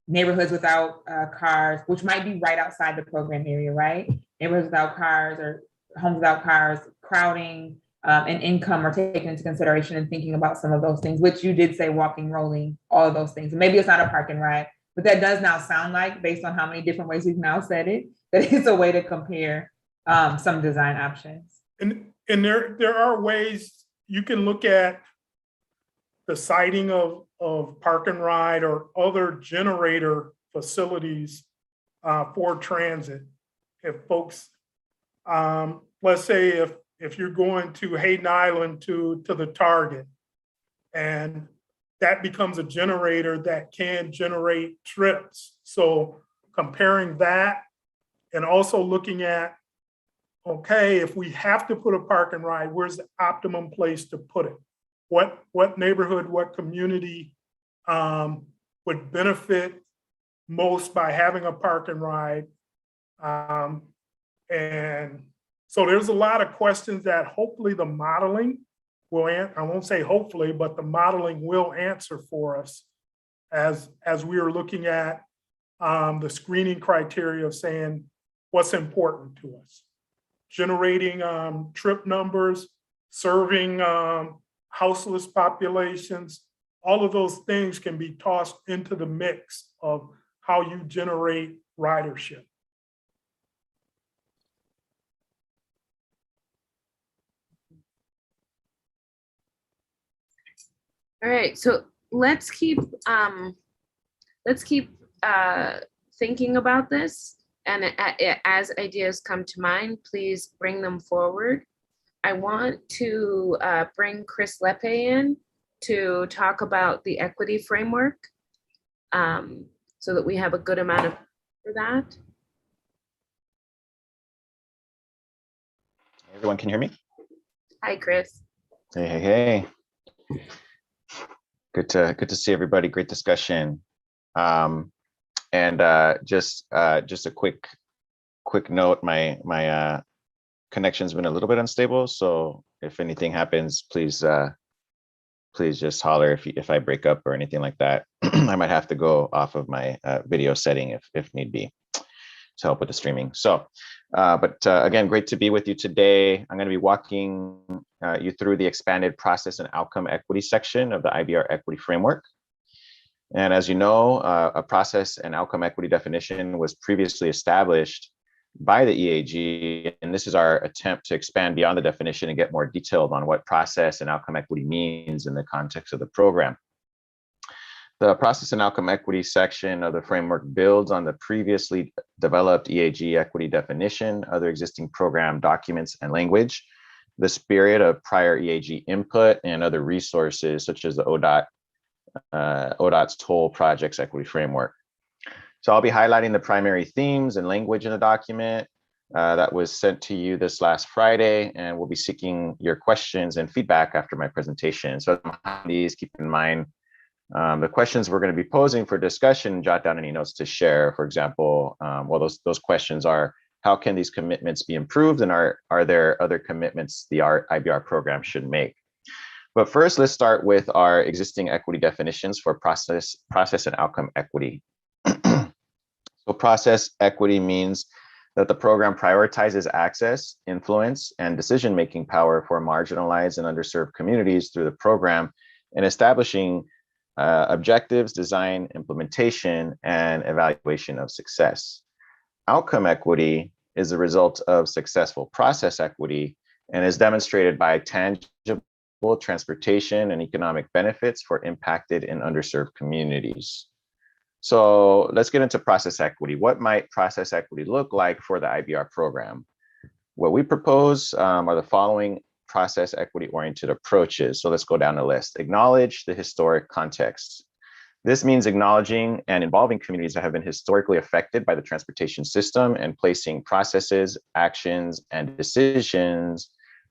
neighborhoods without cars, which might be right outside the program area, right? Neighborhoods without cars or homes without cars, crowding and income are taken into consideration and thinking about some of those things, which you did say walking, rolling, all of those things. Maybe it's not a park and ride, but that does now sound like, based on how many different ways we've now said it, that it's a way to compare some design options. And there are ways you can look at the siting of park and ride or other generator facilities for transit. If folks, let's say if you're going to Hayden Island to the Target, and that becomes a generator that can generate trips. So comparing that and also looking at, okay, if we have to put a park and ride, where's the optimum place to put it? What neighborhood, what community would benefit most by having a park and ride. And so there's a lot of questions that hopefully the modeling will I won't say hopefully, but the modeling will answer for us as we are looking at the screening criteria of saying what's important to us. Generating trip numbers, serving houseless populations, all of those things can be tossed into the mix of how you generate ridership. All right, so let's keep thinking about this, and as ideas come to mind, please bring them forward. I want to bring Chris Lepe in to talk about the equity framework, so that we have a good amount of for that. Everyone can hear me? Hi, Chris. Hey. Good to see everybody. Great discussion. Just a quick note. My connection's been a little bit unstable, so if anything happens, please just holler if I break up or anything like that. I might have to go off of my video setting if need be to help with the streaming. So, again, great to be with you today. I'm going to be walking you through the expanded process and outcome equity section of the IBR equity framework. And as you know, a process and outcome equity definition was previously established by the EAG, and this is our attempt to expand beyond the definition and get more detailed on what process and outcome equity means in the context of the program. The process and outcome equity section of the framework builds on the previously developed EAG equity definition, other existing program documents and language, the spirit of prior EAG input, and other resources such as the ODOT's toll projects equity framework. So I'll be highlighting the primary themes and language in the document that was sent to you this last Friday, and we'll be seeking your questions and feedback after my presentation. So please keep in mind the questions we're going to be posing for discussion, jot down any notes to share. For example, those questions are, how can these commitments be improved, and are there other commitments the IBR program should make? But first, let's start with our existing equity definitions for process and outcome equity. So process equity means that the program prioritizes access, influence, and decision-making power for marginalized and underserved communities through the program, and establishing objectives, design, implementation, and evaluation of success. Outcome equity is the result of successful process equity and is demonstrated by tangible transportation and economic benefits for impacted and underserved communities. So let's get into process equity. What might process equity look like for the IBR program? What we propose are the following process equity-oriented approaches. So let's go down the list. Acknowledge the historic context. This means acknowledging and involving communities that have been historically affected by the transportation system and placing processes, actions, and decisions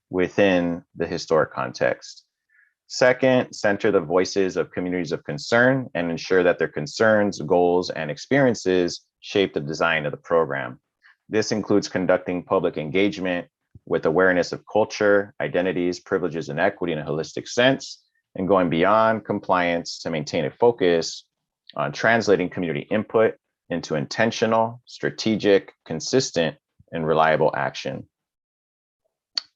within the historic context. Second, center the voices of communities of concern and ensure that their concerns, goals, and experiences shape the design of the program. This includes conducting public engagement with awareness of culture, identities, privileges, and equity in a holistic sense, and going beyond compliance to maintain a focus on translating community input into intentional, strategic, consistent, and reliable action.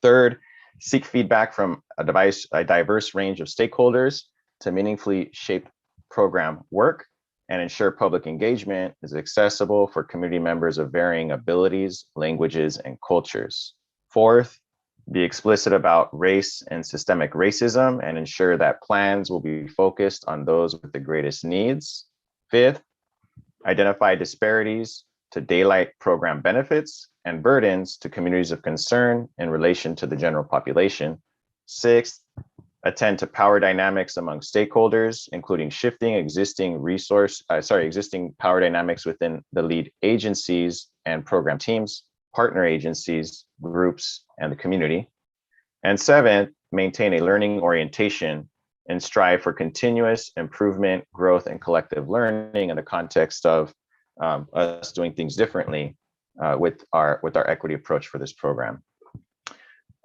Third, seek feedback from a diverse range of stakeholders to meaningfully shape program work and ensure public engagement is accessible for community members of varying abilities, languages, and cultures. Fourth, be explicit about race and systemic racism and ensure that plans will be focused on those with the greatest needs. Fifth, identify disparities to daylight program benefits and burdens to communities of concern in relation to the general population. Sixth, attend to power dynamics among stakeholders, including shifting existing power dynamics within the lead agencies and program teams, partner agencies, groups, and the community. And seventh, maintain a learning orientation and strive for continuous improvement, growth, and collective learning in the context of us doing things differently with our equity approach for this program.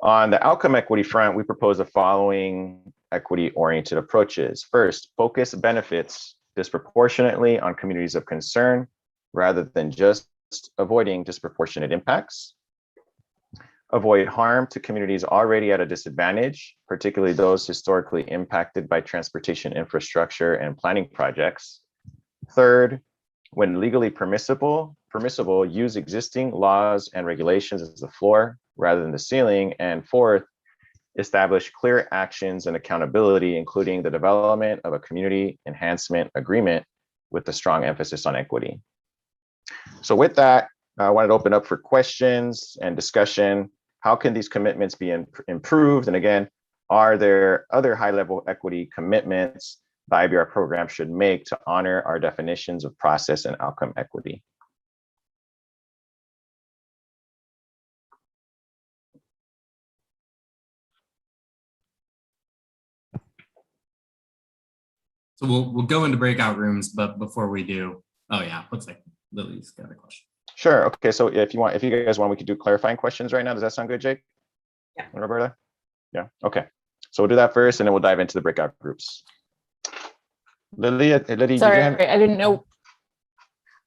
On the outcome equity front, we propose the following equity-oriented approaches. First, focus benefits disproportionately on communities of concern rather than just avoiding disproportionate impacts. Avoid harm to communities already at a disadvantage, particularly those historically impacted by transportation infrastructure and planning projects. Third, when legally permissible, use existing laws and regulations as the floor rather than the ceiling. And fourth, establish clear actions and accountability, including the development of a community enhancement agreement with a strong emphasis on equity. So with that, I wanted to open up for questions and discussion. How can these commitments be improved? And again, are there other high-level equity commitments the IBR program should make to honor our definitions of process and outcome equity? So we'll go into breakout rooms, but before we do, oh yeah, looks like Lily's got a question. Sure. Okay. So if you guys want, we could do clarifying questions right now. Does that sound good, Jake? Yeah. And Roberta? Yeah. Okay. So we'll do that first, and then we'll dive into the breakout groups. Lily, Sorry, I didn't know.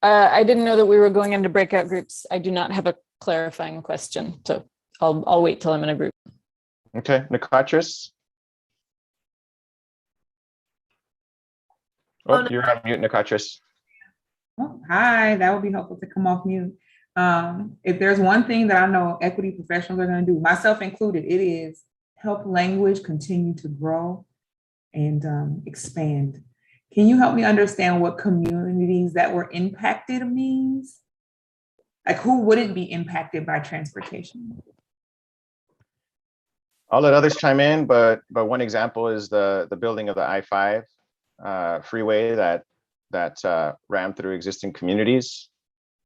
I didn't know that we were going into breakout groups. I do not have a clarifying question, so I'll wait till I'm in a group. Okay, Nikatris. Oh, you're on mute, Nikatris. Oh, hi, that would be helpful to come off mute. If there's one thing that I know equity professionals are going to do, myself included, it is help language continue to grow and expand. Can you help me understand what communities that were impacted means? Like, who wouldn't be impacted by transportation? I'll let others chime in, but one example is the building of the I-5 freeway that ran through existing communities,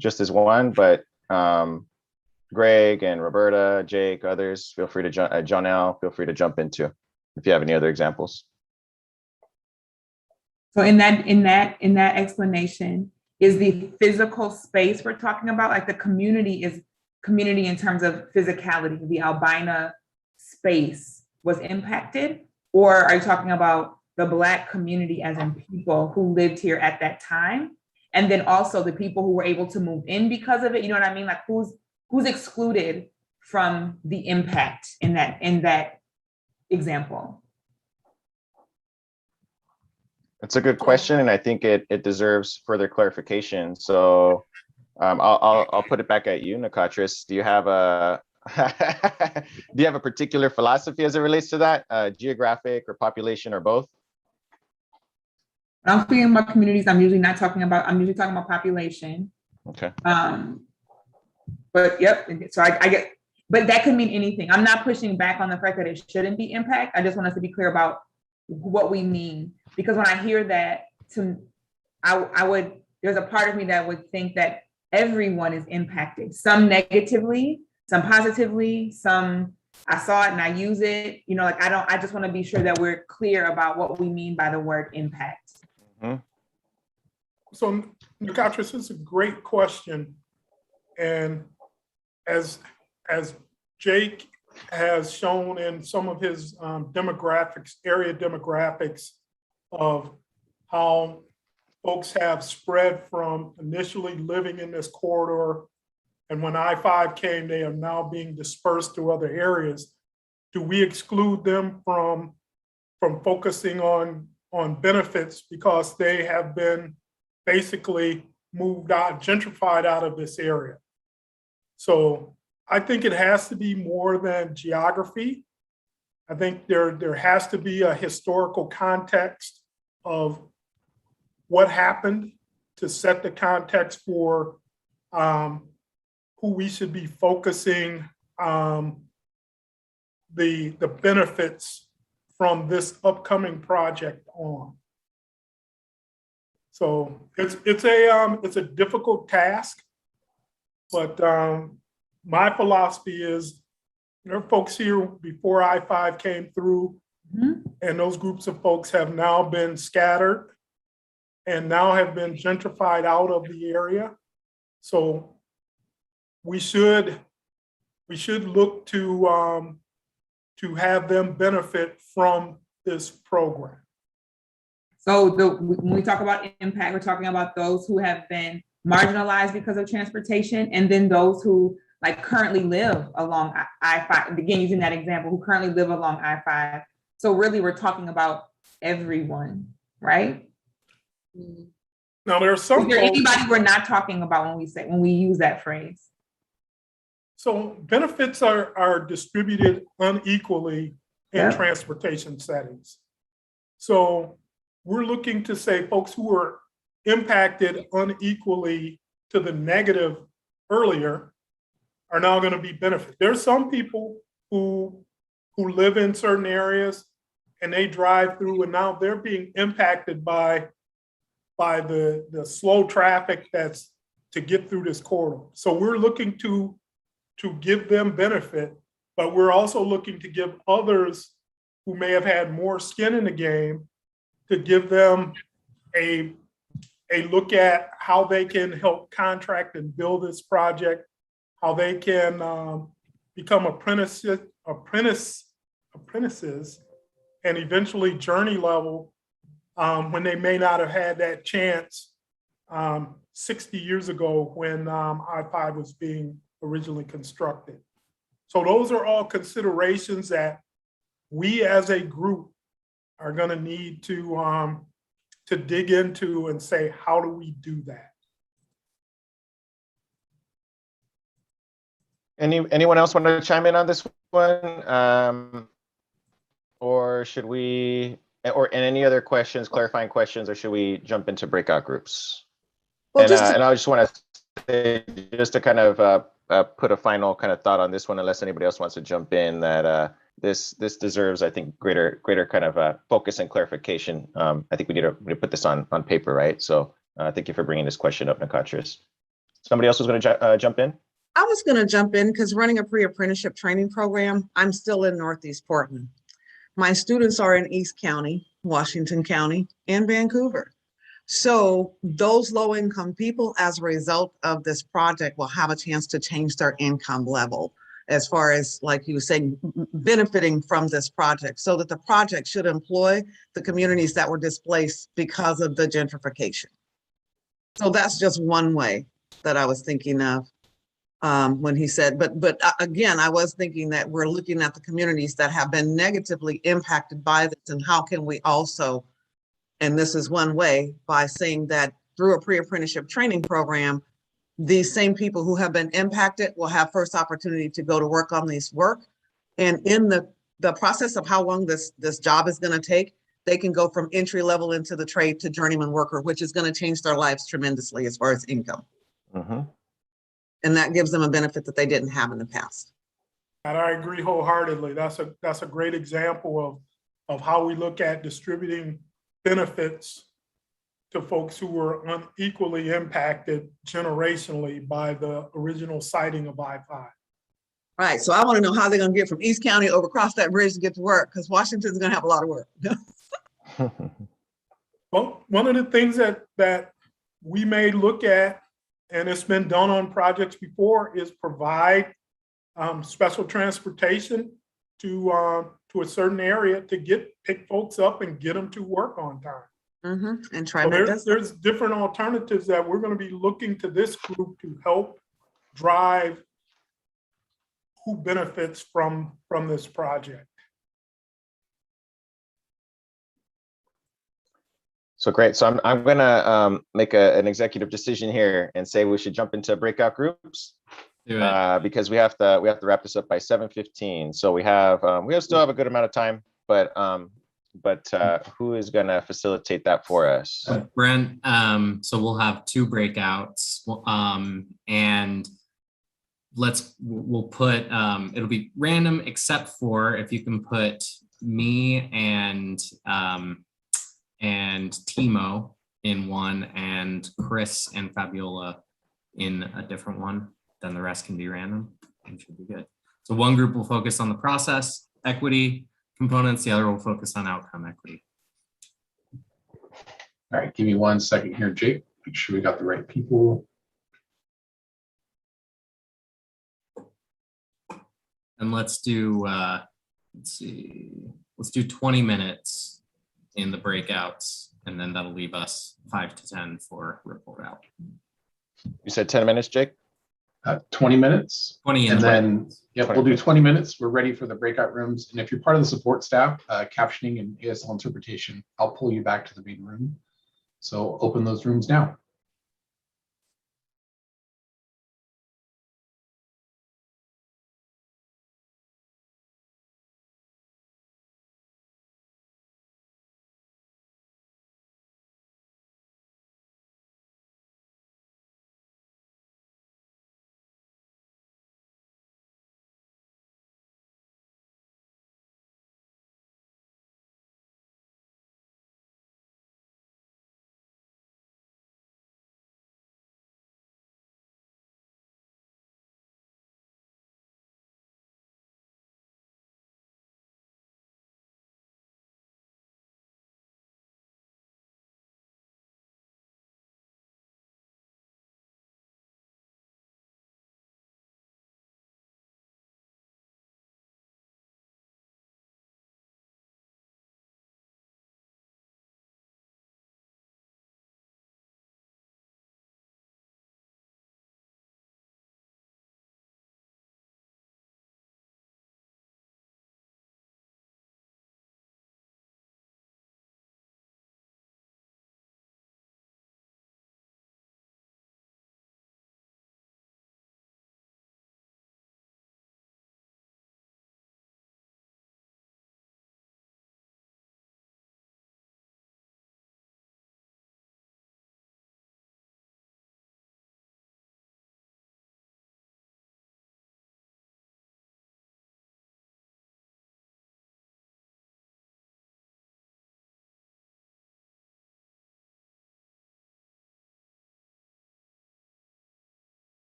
just as one. But Greg and Roberta, Jake, others, feel free to Jonelle, feel free to jump into if you have any other examples. So in that explanation, is the physical space we're talking about, like the community is community in terms of physicality, the Albina space was impacted? Or are you talking about the Black community as in people who lived here at that time? And then also the people who were able to move in because of it, you know what I mean? Like who's excluded from the impact in that example? It's a good question, and I think it deserves further clarification. So I'll put it back at you, Nikatris. Do you have a particular philosophy as it relates to that, geographic or population or both? When I'm speaking about communities, I'm usually talking about population. Okay. But yep, so I get, but that could mean anything. I'm not pushing back on the fact that it shouldn't be impact. I just want us to be clear about what we mean. Because when I hear that, there's a part of me that would think that everyone is impacted, some negatively, some positively, some I saw it and I use it, you know, like I just want to be sure that we're clear about what we mean by the word impact. Mm-hmm. So Nikatris, it's a great question. And as Jake has shown in some of his area demographics of how folks have spread from initially living in this corridor, and when I-5 came, they are now being dispersed to other areas. Do we exclude them from focusing on benefits because they have been basically moved out, gentrified out of this area? So I think it has to be more than geography. I think there has to be a historical context of what happened to set the context for who we should be focusing the benefits from this upcoming project on. So it's a difficult task, but my philosophy is there are folks here before I-5 came through, and those groups of folks have now been scattered. and now have been gentrified out of the area. So we should look to have them benefit from this program. So when we talk about impact, we're talking about those who have been marginalized because of transportation, and then those who like currently live along I-5, again, using that example, who currently live along I-5. So really we're talking about everyone, right? Now there are some Is there folks, anybody we're not talking about when we use that phrase? so benefits are distributed unequally in Yep. transportation settings. So we're looking to say folks who were impacted unequally to the negative earlier are now going to be benefited. There's some people who live in certain areas and they drive through, and now they're being impacted by the slow traffic that's to get through this corridor. So we're looking to give them benefit, but we're also looking to give others who may have had more skin in the game, to give them a look at how they can help contract and build this project, how they can become apprentices and eventually journey level when they may not have had that chance 60 years ago when I-5 was being originally constructed. So those are all considerations that we as a group are going to need to dig into and say, how do we do that? Anyone else want to chime in on this one? Or should we, and any other questions, clarifying questions, or should we jump into breakout groups? Well, And I just want to say, just to kind of put a final kind of thought on this one, unless anybody else wants to jump in, that this deserves, I think, greater kind of focus and clarification. I think we need to put this on paper, right? So thank you for bringing this question up, Nakatris. Somebody else was going to jump in? I was going to jump in because running a pre-apprenticeship training program, I'm still in Northeast Portland. My students are in East County, Washington County, and Vancouver. So those low-income people, as a result of this project, will have a chance to change their income level, as far as, like you were saying, benefiting from this project, so that the project should employ the communities that were displaced because of the gentrification. So that's just one way that I was thinking of when he said, but again, I was thinking that we're looking at the communities that have been negatively impacted by this, and how can we also, and this is one way, by saying that through a pre-apprenticeship training program, these same people who have been impacted will have first opportunity to go to work on this work. And in the process of how long this job is going to take, they can go from entry level into the trade to journeyman worker, which is going to change their lives tremendously as far as income. Mm-hmm. And that gives them a benefit that they didn't have in the past. And I agree wholeheartedly. That's a great example of how we look at distributing benefits to folks who were unequally impacted generationally by the original siting of I-5. Right. So I want to know how they're going to get from East County over across that bridge to get to work, because Washington's going to have a lot of work. Well, one of the things that we may look at, and it's been done on projects before, is provide special transportation to a certain area to pick folks up and get them to work on time. Mm-hmm. And try So there's different alternatives that we're going to be looking to this group to help drive who benefits from this project. So great. So I'm gonna make an executive decision here and say we should jump into breakout groups because we have to wrap this up by 7:15. So we still have a good amount of time, but who is gonna facilitate that for us? Brent. So we'll have 2 breakouts, and we'll put it'll be random except for if you can put me and Timo in one, and Chris and Fabiola in a different one, then the rest can be random and should be good. So one group will focus on the process equity components, the other will focus on outcome equity. All right, give me 1 second here, Jake. Make sure we got the right people. And let's do, let's see, let's do 20 minutes in the breakouts, and then that'll leave us 5 to 10 for report out. You said 10 minutes, Jake? 20 minutes. 20 And then, yep, 20 we'll do minutes. 20 minutes. We're ready for the breakout rooms. And if you're part of the support staff, captioning and ASL interpretation, I'll pull you back to the main room. So open those rooms now.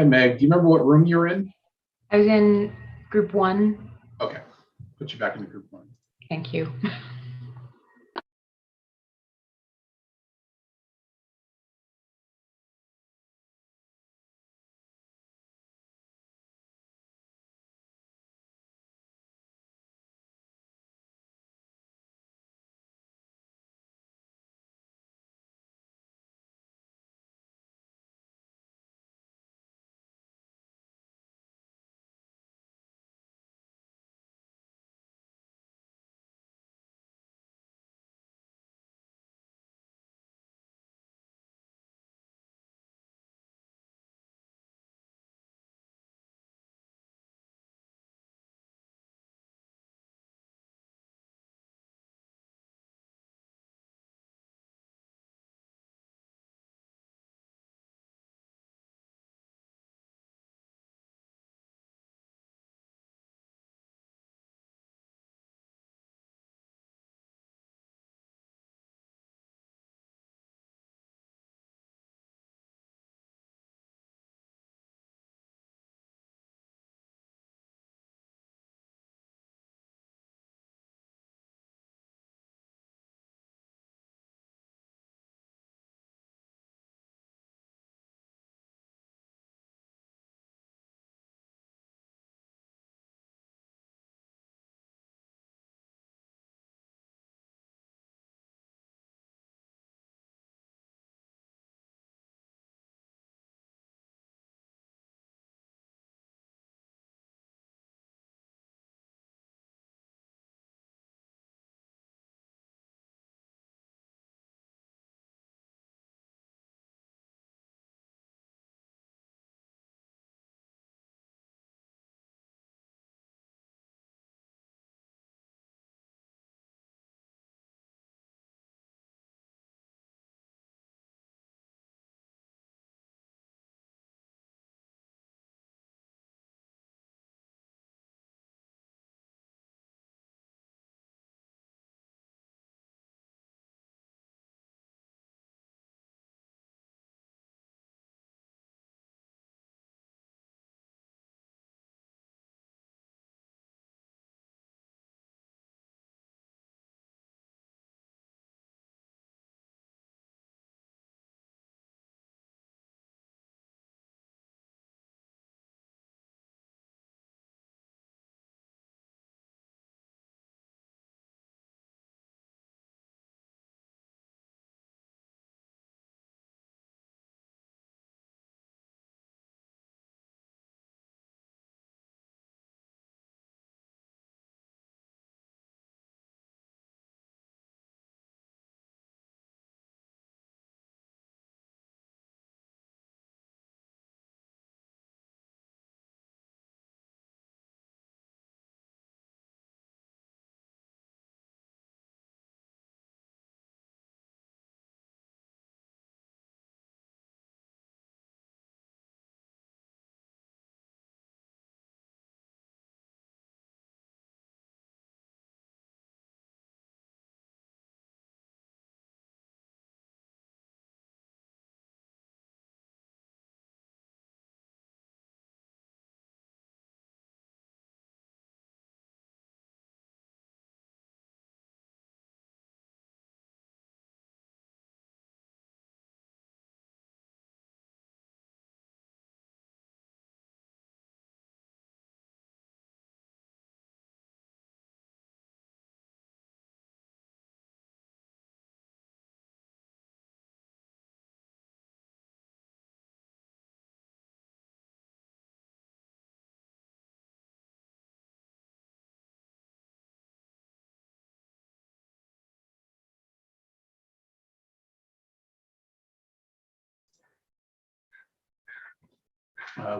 Hi, Meg. Do you remember what room you're in? I was in group 1. Okay, put you back into group 1. Thank you.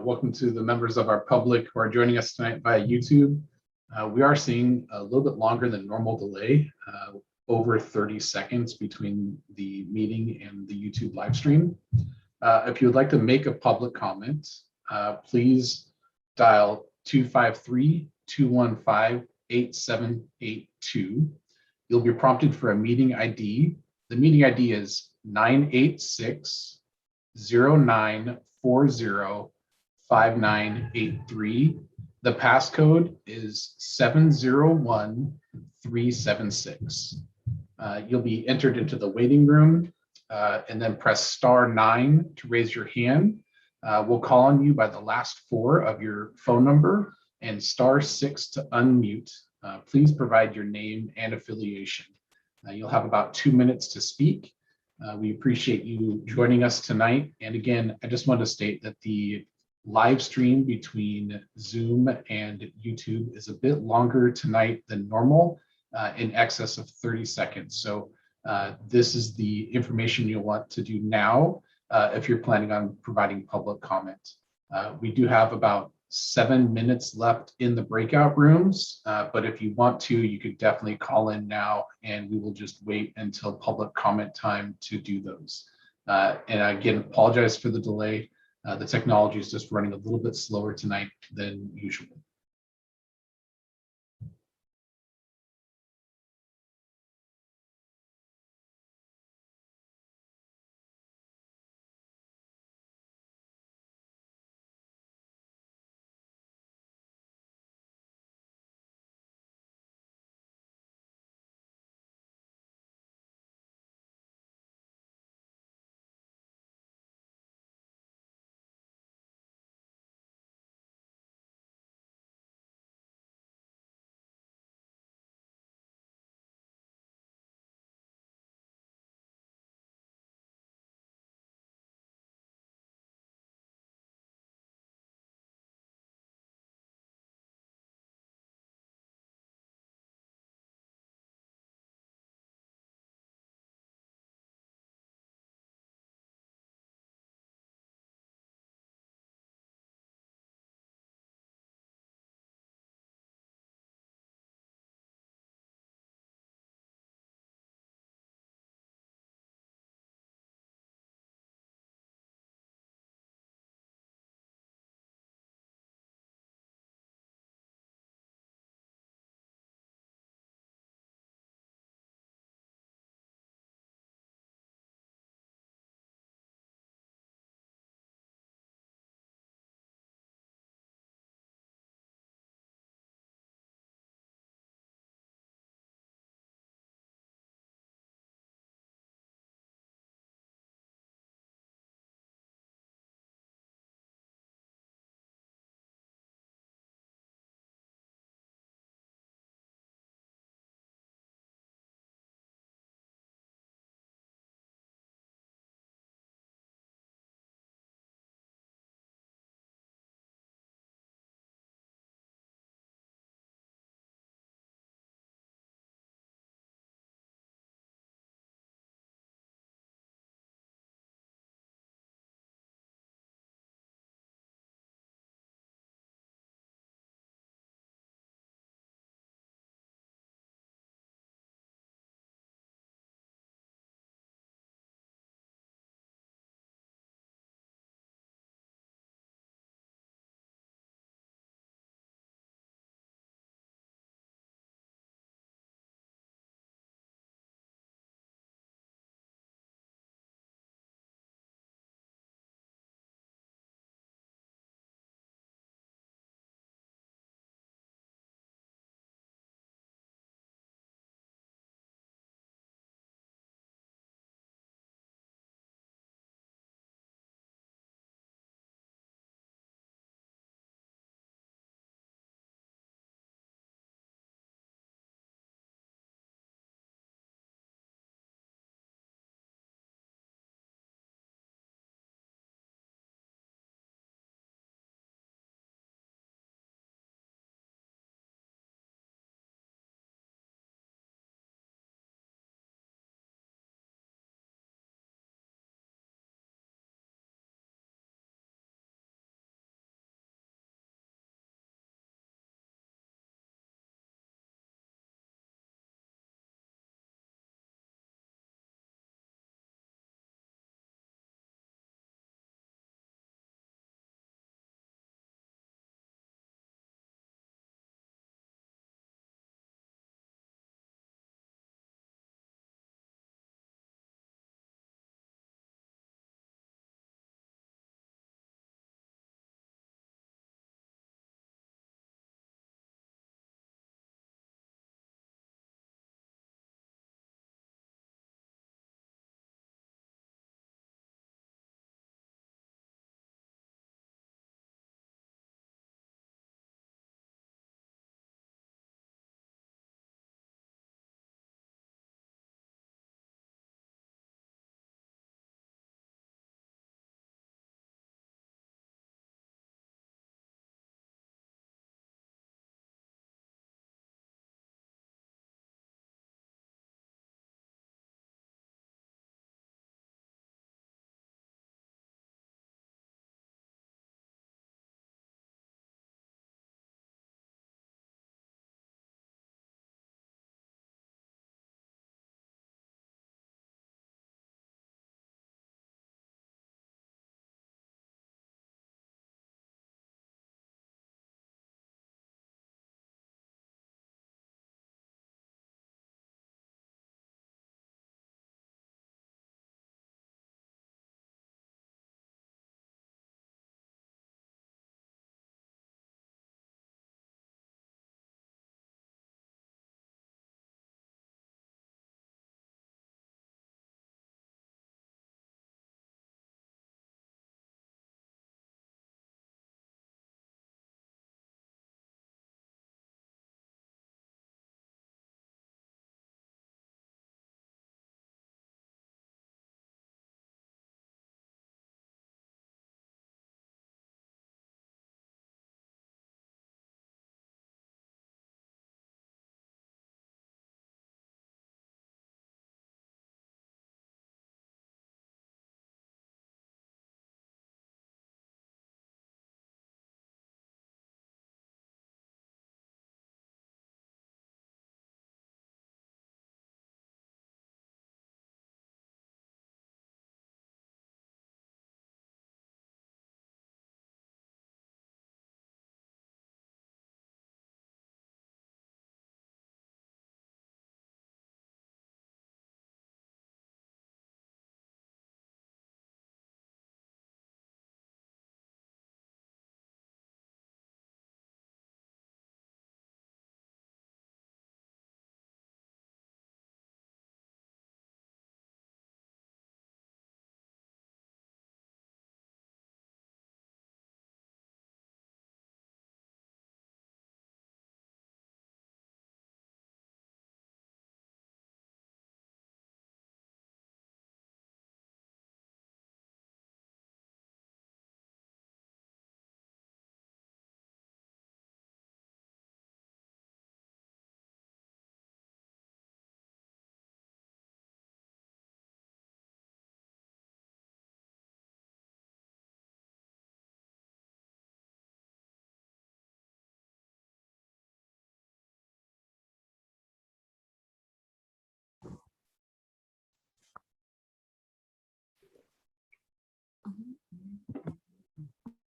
Welcome to the members of our public who are joining us tonight via YouTube. We are seeing a little bit longer than normal delay, over 30 seconds between the meeting and the YouTube live stream. If you would like to make a public comment, please dial 253-215-8782. You'll be prompted for a meeting ID. The meeting ID is 986-0940 5983. The passcode is 701376. You'll be entered into the waiting room and then press *9 to raise your hand. We'll call on you by the last 4 of your phone number and *6 to unmute. Please provide your name and affiliation. You'll have about 2 minutes to speak. We appreciate you joining us tonight. And again, I just want to state that the live stream between Zoom and YouTube is a bit longer tonight than normal, in excess of 30 seconds. So this is the information you'll want to do now if you're planning on providing public comment. We do have about 7 minutes left in the breakout rooms, but if you want to, you could definitely call in now and we will just wait until public comment time to do those. And again, apologize for the delay. The technology is just running a little bit slower tonight than usual.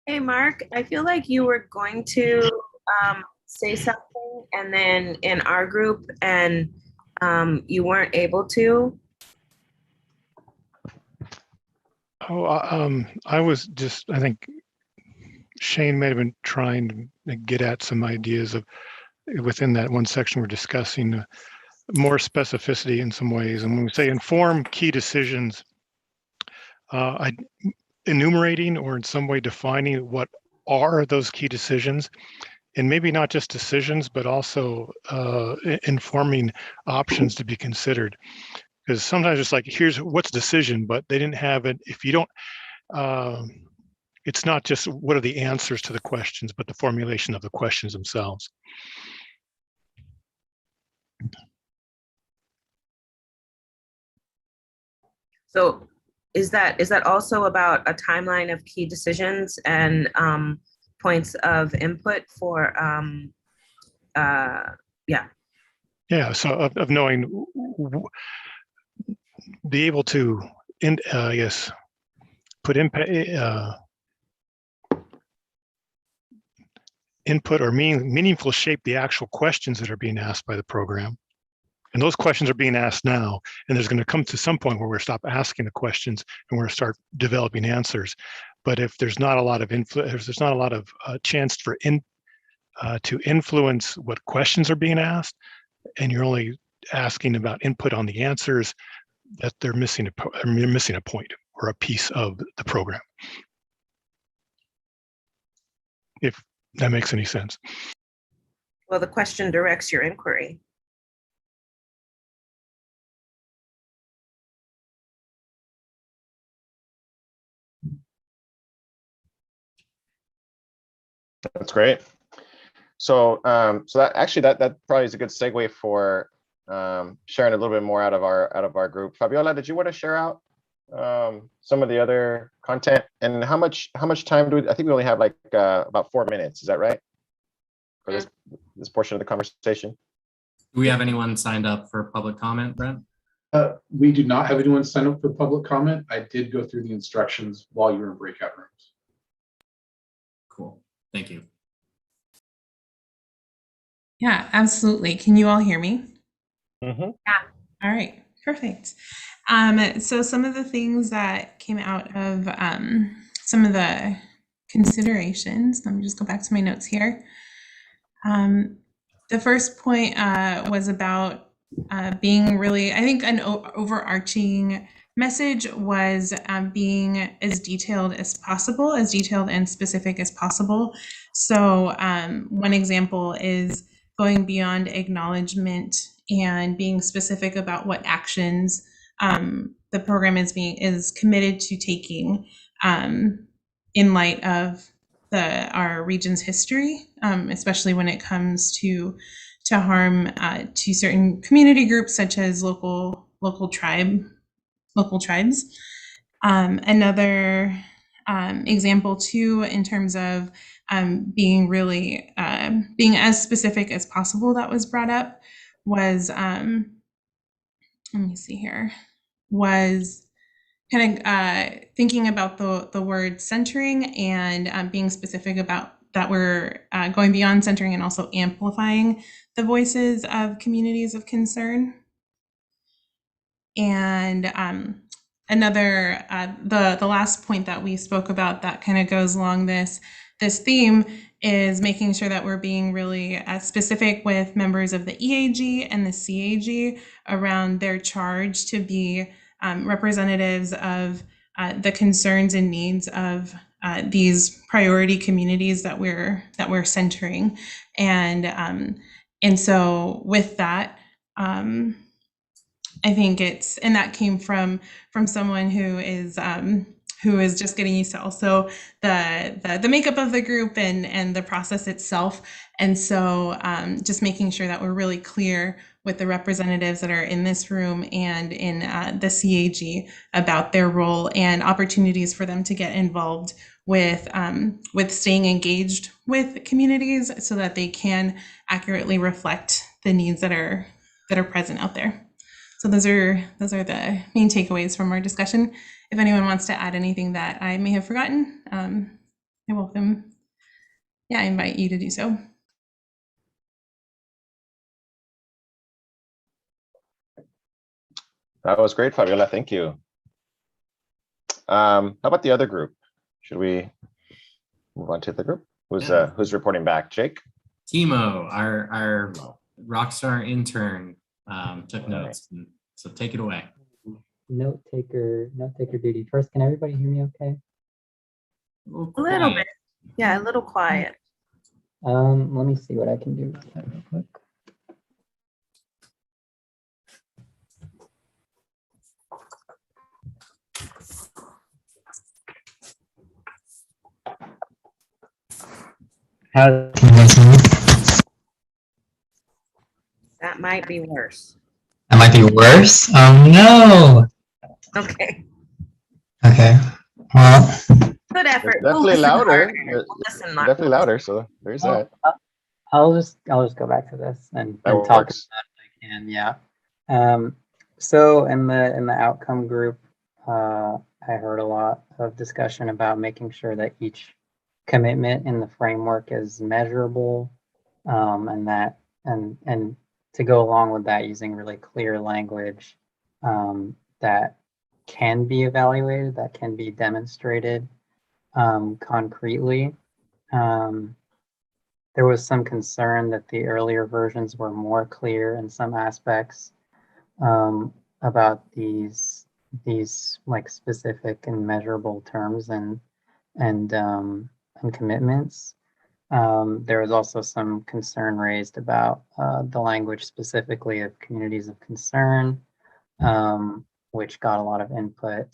Hey, Mark, I feel like you were going to say something and then in our group and you weren't able to. Oh, I was just, I think Shane may have been trying to get at some ideas of within that one section we're discussing more specificity in some ways. And when we say inform key decisions, enumerating or in some way defining what are those key decisions, and maybe not just decisions, but also informing options to be considered. Because sometimes it's like, here's what's decision, but they didn't have it. If you don't, it's not just what are the answers to the questions, but the formulation of the questions themselves. So is that also about a timeline of key decisions and points of input for, yeah. Yeah, so of knowing, be able to, I guess, put input or meaningful shape the actual questions that are being asked by the program. And those questions are being asked now, and there's going to come to some point where we'll stop asking the questions and we're going to start developing answers. But if there's not a lot of influence, there's not a lot of chance for to influence what questions are being asked, and you're only asking about input on the answers, that they're missing a point or a piece of the program. If that makes any sense. Well, the question directs your inquiry. That's great. So, so that probably is a good segue for sharing a little bit more out of our group. Fabiola, did you want to share out some of the other content, and how much time do we? I think we only have like about 4 minutes. Is that right? For this portion of the conversation. Do we have anyone signed up for public comment, Brent? We do not have anyone sign up for public comment. I did go through the instructions while you were in breakout rooms. Cool. Thank you. Yeah, absolutely. Can you all hear me? Mm-hmm. Yeah. All right, perfect. So some of the things that came out of some of the considerations, let me just go back to my notes here. The first point was about being really, I think an overarching message was being as detailed as possible, as detailed and specific as possible. So one example is going beyond acknowledgement and being specific about what actions the program is committed to taking in light of our region's history, especially when it comes to harm to certain community groups such as local tribes. Another example too, in terms of being really being as specific as possible, that was brought up, was let me see here, was kind of thinking about the word centering and being specific about that we're going beyond centering and also amplifying the voices of communities of concern. And another, the last point that we spoke about that kind of goes along this theme is making sure that we're being really specific with members of the EAG and the CAG around their charge to be representatives of the concerns and needs of these priority communities that we're centering. And so with that, I think and that came from someone who is just getting used to also the makeup of the group and the process itself. And so just making sure that we're really clear with the representatives that are in this room and in the CAG about their role and opportunities for them to get involved with staying engaged with communities so that they can accurately reflect the needs that are present out there. So those are the main takeaways from our discussion. If anyone wants to add anything that I may have forgotten, I welcome. Yeah, I invite you to do so. That was great, Fabiola. Thank you. How about the other group? Should we move on to the group? Who's reporting back? Jake? Timo, our rock star intern, took notes. So take it away. Note taker duty. First, can everybody hear me okay? A little bit. Yeah, a little quiet. Let me see what I can do with that real quick. That might be worse. That might be worse? Oh no. Okay. Okay. Well. Good effort. It's definitely louder. Listen, Definitely louder. So there's that. I'll just go back to this and talk about it if I can. Yeah. So in the outcome group, I heard a lot of discussion about making sure that each commitment in the framework is measurable, and to go along with that, using really clear language that can be evaluated, that can be demonstrated concretely. There was some concern that the earlier versions were more clear in some aspects about these like specific and measurable terms and commitments. There was also some concern raised about the language specifically of communities of concern, which got a lot of input.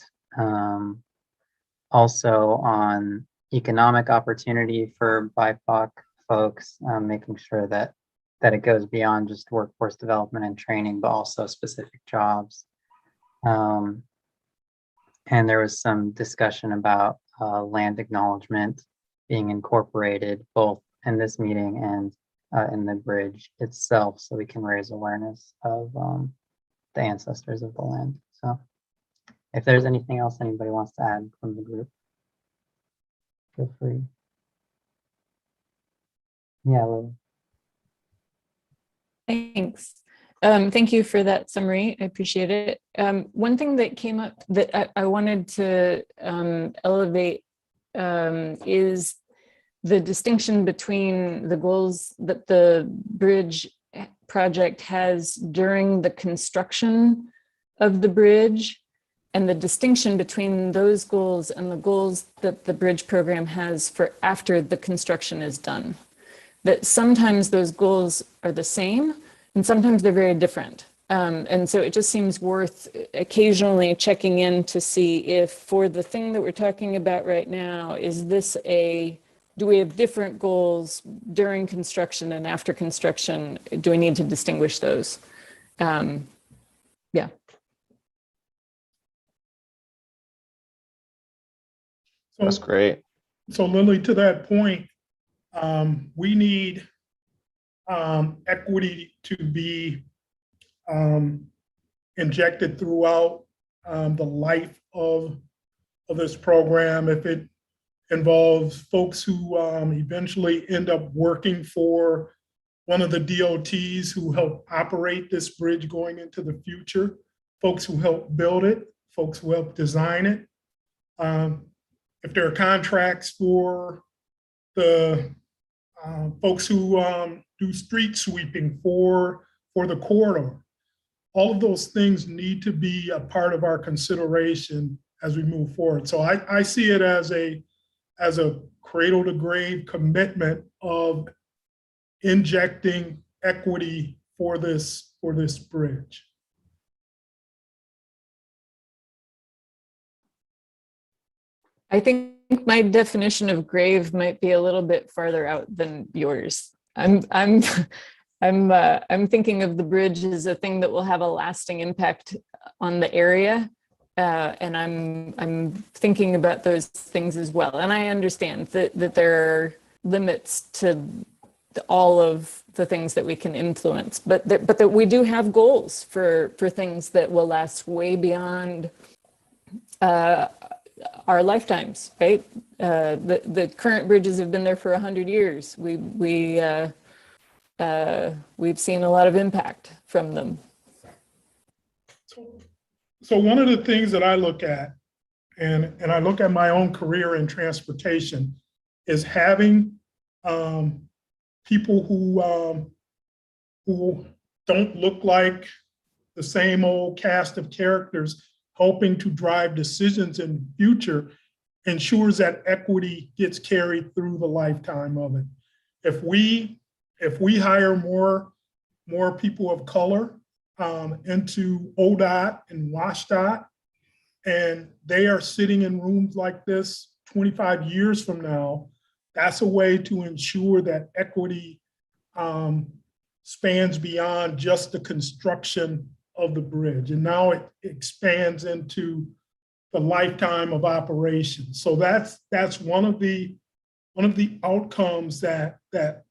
Also on economic opportunity for BIPOC folks, making sure that it goes beyond just workforce development and training, but also specific jobs. And there was some discussion about land acknowledgement being incorporated both in this meeting and in the bridge itself, so we can raise awareness of the ancestors of the land. So if there's anything else anybody wants to add from the group, feel free. Yeah, Lily. Thanks. Thank you for that summary. I appreciate it. One thing that came up that I wanted to elevate is the distinction between the goals that the bridge project has during the construction of the bridge, and the distinction between those goals and the goals that the bridge program has for after the construction is done. That sometimes those goals are the same and sometimes they're very different. And so it just seems worth occasionally checking in to see if for the thing that we're talking about right now, do we have different goals during construction and after construction? Do we need to distinguish those? Yeah. That's great. So Lily, to that point, we need equity to be injected throughout the life of this program. If it involves folks who eventually end up working for one of the DOTs who help operate this bridge going into the future, folks who help build it, folks who help design it. If there are contracts for the folks who do street sweeping for the corridor, all of those things need to be a part of our consideration as we move forward. So I see it as a cradle to grave commitment of injecting equity for this bridge. I think my definition of grave might be a little bit farther out than yours. I'm thinking of the bridge as a thing that will have a lasting impact on the area, and I'm thinking about those things as well. And I understand that there are limits to all of the things that we can influence, but that we do have goals for things that will last way beyond our lifetimes, right? The current bridges have been there for 100 years. We've seen a lot of impact from them. So one of the things that I look at, and I look at my own career in transportation, is having people who don't look like the same old cast of characters helping to drive decisions in the future ensures that equity gets carried through the lifetime of it. If we hire more people of color into ODOT and WashDOT, and they are sitting in rooms like this 25 years from now, that's a way to ensure that equity spans beyond just the construction of the bridge. And now it expands into the lifetime of operations. So that's one of the outcomes that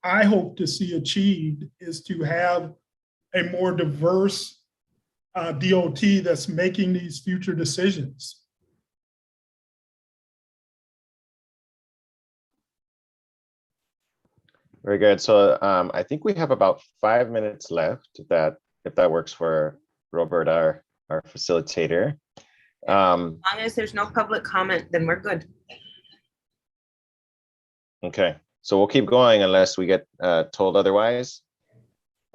I hope to see achieved, is to have a more diverse DOT that's making these future decisions. Very good. So I think we have about 5 minutes left, if that works for Robert, our facilitator. As long as there's no public comment, then we're good. Okay, so we'll keep going unless we get told otherwise.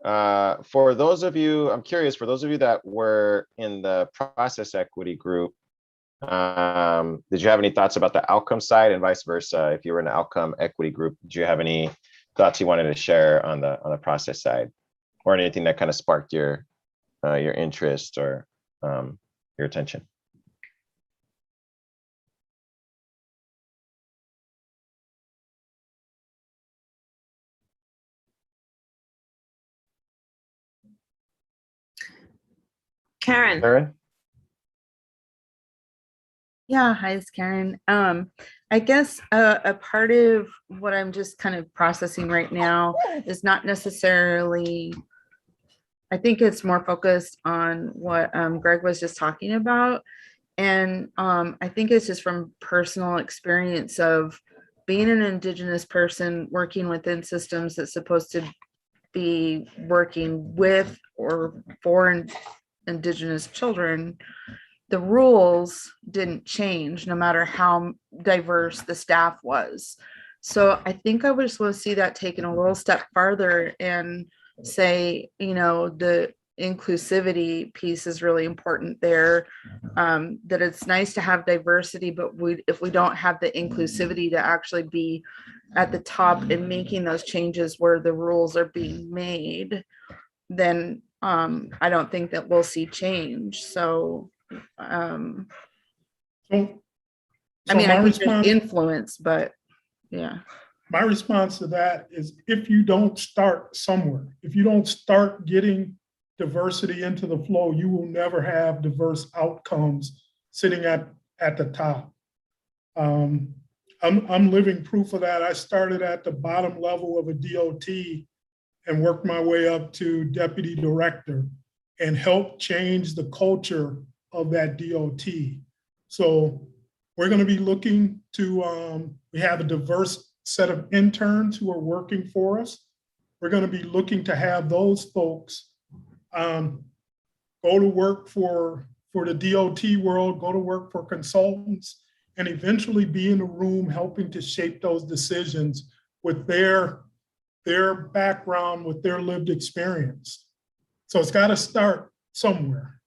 For those of you, I'm curious, for those of you that were in the process equity group, did you have any thoughts about the outcome side, and vice versa? If you were in the outcome equity group, did you have any thoughts you wanted to share on the process side, or anything that kind of sparked your interest or your attention? Karen. Yeah, hi, it's Karen. I guess a part of what I'm just kind of processing right now is not necessarily, I think it's more focused on what Greg was just talking about. And I think it's just from personal experience of being an Indigenous person working within systems that's supposed to be working with or for Indigenous children. The rules didn't change no matter how diverse the staff was. So I think I would just want to see that taken a little step farther and say, you know, the inclusivity piece is really important there. That it's nice to have diversity, but if we don't have the inclusivity to actually be at the top and making those changes where the rules are being made, then I don't think that we'll see change. So I mean, I think there's influence, but yeah. My response to that is, if you don't start somewhere, if you don't start getting diversity into the flow, you will never have diverse outcomes sitting at the top. I'm living proof of that. I started at the bottom level of a DOT and worked my way up to deputy director and helped change the culture of that DOT. So we're going to be looking to, we have a diverse set of interns who are working for us. We're going to be looking to have those folks go to work for the DOT world, go to work for consultants, and eventually be in the room helping to shape those decisions with their background, with their lived experience. So it's got to start somewhere.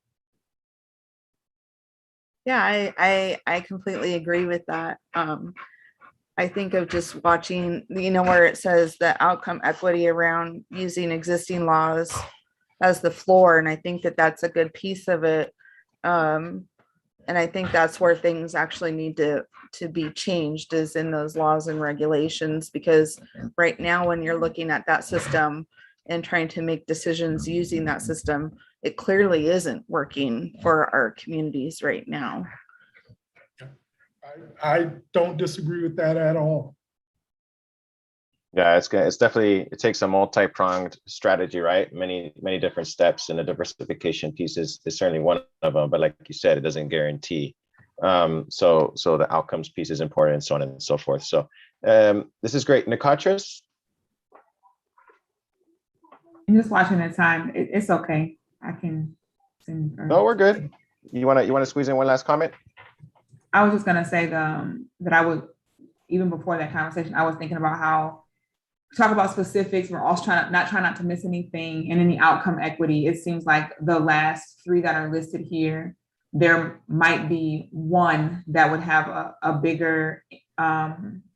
Yeah, I completely agree with that. I think of just watching, you know, where it says the outcome equity around using existing laws as the floor. And I think that that's a good piece of it. And I think that's where things actually need to be changed, is in those laws and regulations, because right now when you're looking at that system and trying to make decisions using that system, it clearly isn't working for our communities right now. I don't disagree with that at all. Yeah, it's definitely, it takes a multi-pronged strategy, right? Many different steps, and the diversification piece is certainly one of them. But like you said, it doesn't guarantee. So the outcomes piece is important, and so on and so forth. So this is great. Nikatris? I'm just watching the time. It's okay. I can send. No, we're good. You wanna squeeze in one last comment? I was just gonna say that I would, even before that conversation, I was thinking about how talk about specifics. We're also trying not to miss anything, and any outcome equity. It seems like the last three that are listed here, there might be one that would have a bigger,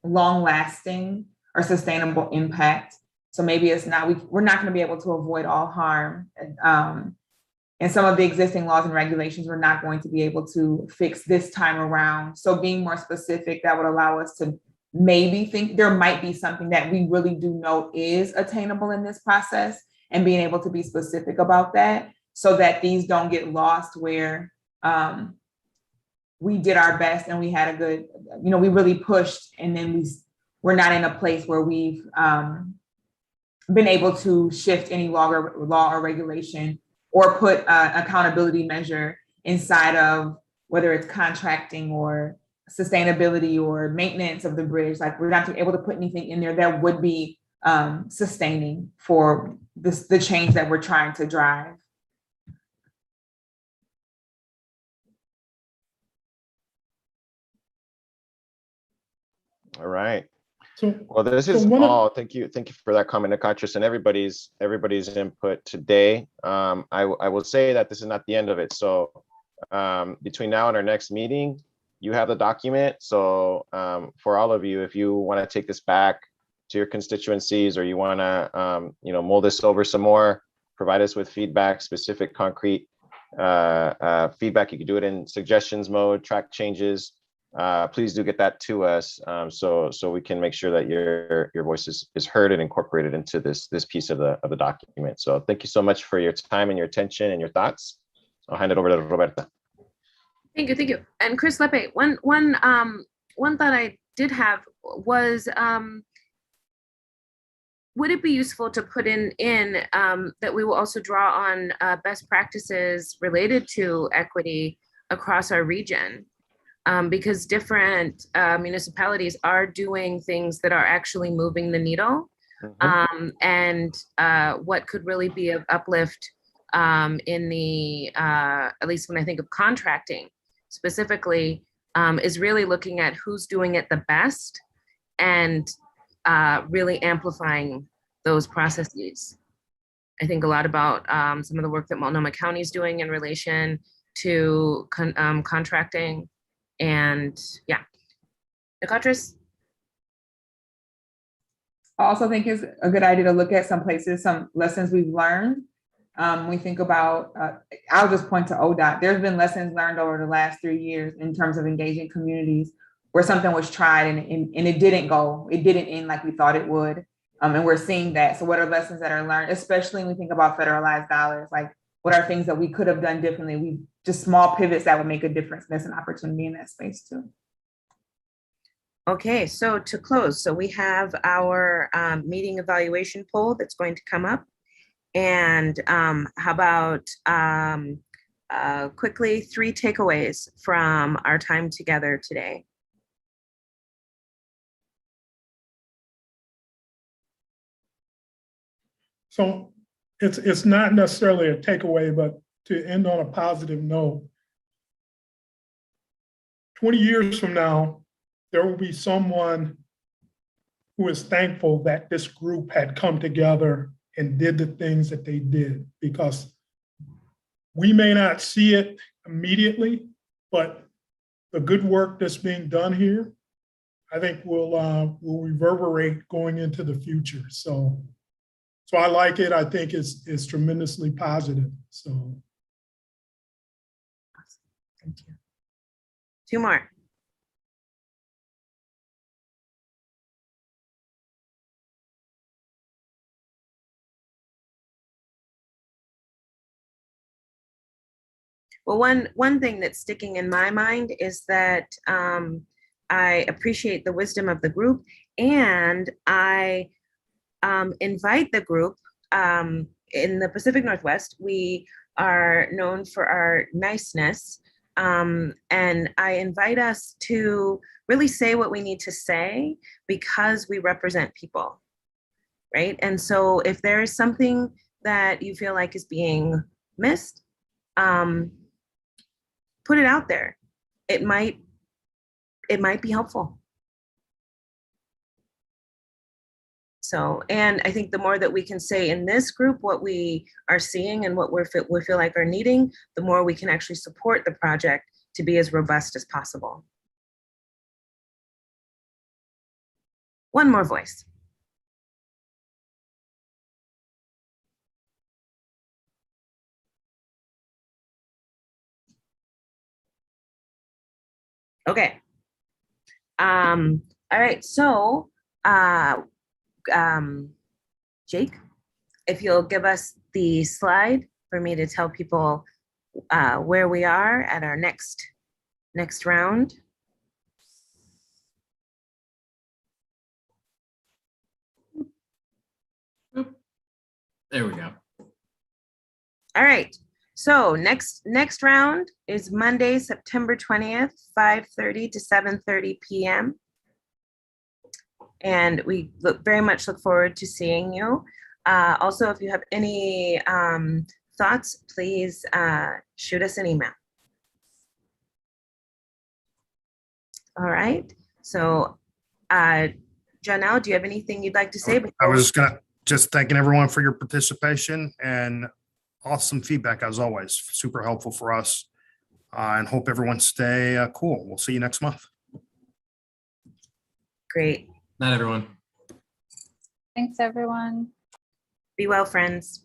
long-lasting or sustainable impact. So maybe it's not, we're not going to be able to avoid all harm. And some of the existing laws and regulations we're not going to be able to fix this time around. So being more specific, that would allow us to maybe think there might be something that we really do know is attainable in this process, and being able to be specific about that so that these don't get lost where we did our best and we had a good, we really pushed, and then we're not in a place where we've been able to shift any law or regulation or put an accountability measure inside of whether it's contracting or sustainability or maintenance of the bridge. Like, we're not able to put anything in there that would be sustaining for the change that we're trying to drive. All right. So, well, this is all. Thank you for that comment, Nikatris, and everybody's input today. I will say that this is not the end of it. So between now and our next meeting, you have the document. So for all of you, if you want to take this back to your constituencies, or you want to mull this over some more, provide us with feedback, specific, concrete feedback. You can do it in suggestions mode, track changes. Please do get that to us, so we can make sure that your voice is heard and incorporated into this piece of the document. So thank you so much for your time and your attention and your thoughts. I'll hand it over to Roberta. Thank you. And Chris Lepe, one thought I did have was, would it be useful to put in that we will also draw on best practices related to equity across our region? Because different municipalities are doing things that are actually moving the needle, and what could really be of uplift in the, at least when I think of contracting specifically, is really looking at who's doing it the best and really amplifying those processes. I think a lot about some of the work that Multnomah County is doing in relation to contracting. And yeah, Nikatris? I also think it's a good idea to look at some places, some lessons we've learned. We think about, I'll just point to ODOT. There's been lessons learned over the last 3 years in terms of engaging communities where something was tried and it didn't end like we thought it would. And we're seeing that. So what are lessons that are learned, especially when we think about federalized dollars? Like, what are things that we could have done differently? Just small pivots that would make a difference. There's an opportunity in that space too. Okay, so to close, so we have our meeting evaluation poll that's going to come up. And how about quickly 3 takeaways from our time together today? So it's not necessarily a takeaway, but to end on a positive note, 20 years from now, there will be someone who is thankful that this group had come together and did the things that they did, because we may not see it immediately, but the good work that's being done here, I think will reverberate going into the future. So I like it. I think it's tremendously positive. So. Thank you. 2 more. Well, one thing that's sticking in my mind is that I appreciate the wisdom of the group, and I invite the group. In the Pacific Northwest, we are known for our niceness. And I invite us to really say what we need to say because we represent people, right? And so if there is something that you feel like is being missed, put it out there. It might be helpful. So, and I think the more that we can say in this group what we are seeing and what we feel like are needing, the more we can actually support the project to be as robust as possible. One more voice. Okay. All right, so Jake, if you'll give us the slide for me to tell people where we are at our next round. There we go. All right. So next round is Monday, September 20th, 5:30 to 7:30 p.m. And we very much look forward to seeing you. Also, if you have any thoughts, please shoot us an email. All right. So, Janelle, do you have anything you'd like to say? I was just thanking everyone for your participation and awesome feedback as always. Super helpful for us, and hope everyone stay cool. We'll see you next month. Great. Night, everyone. Thanks, everyone. Be well, friends.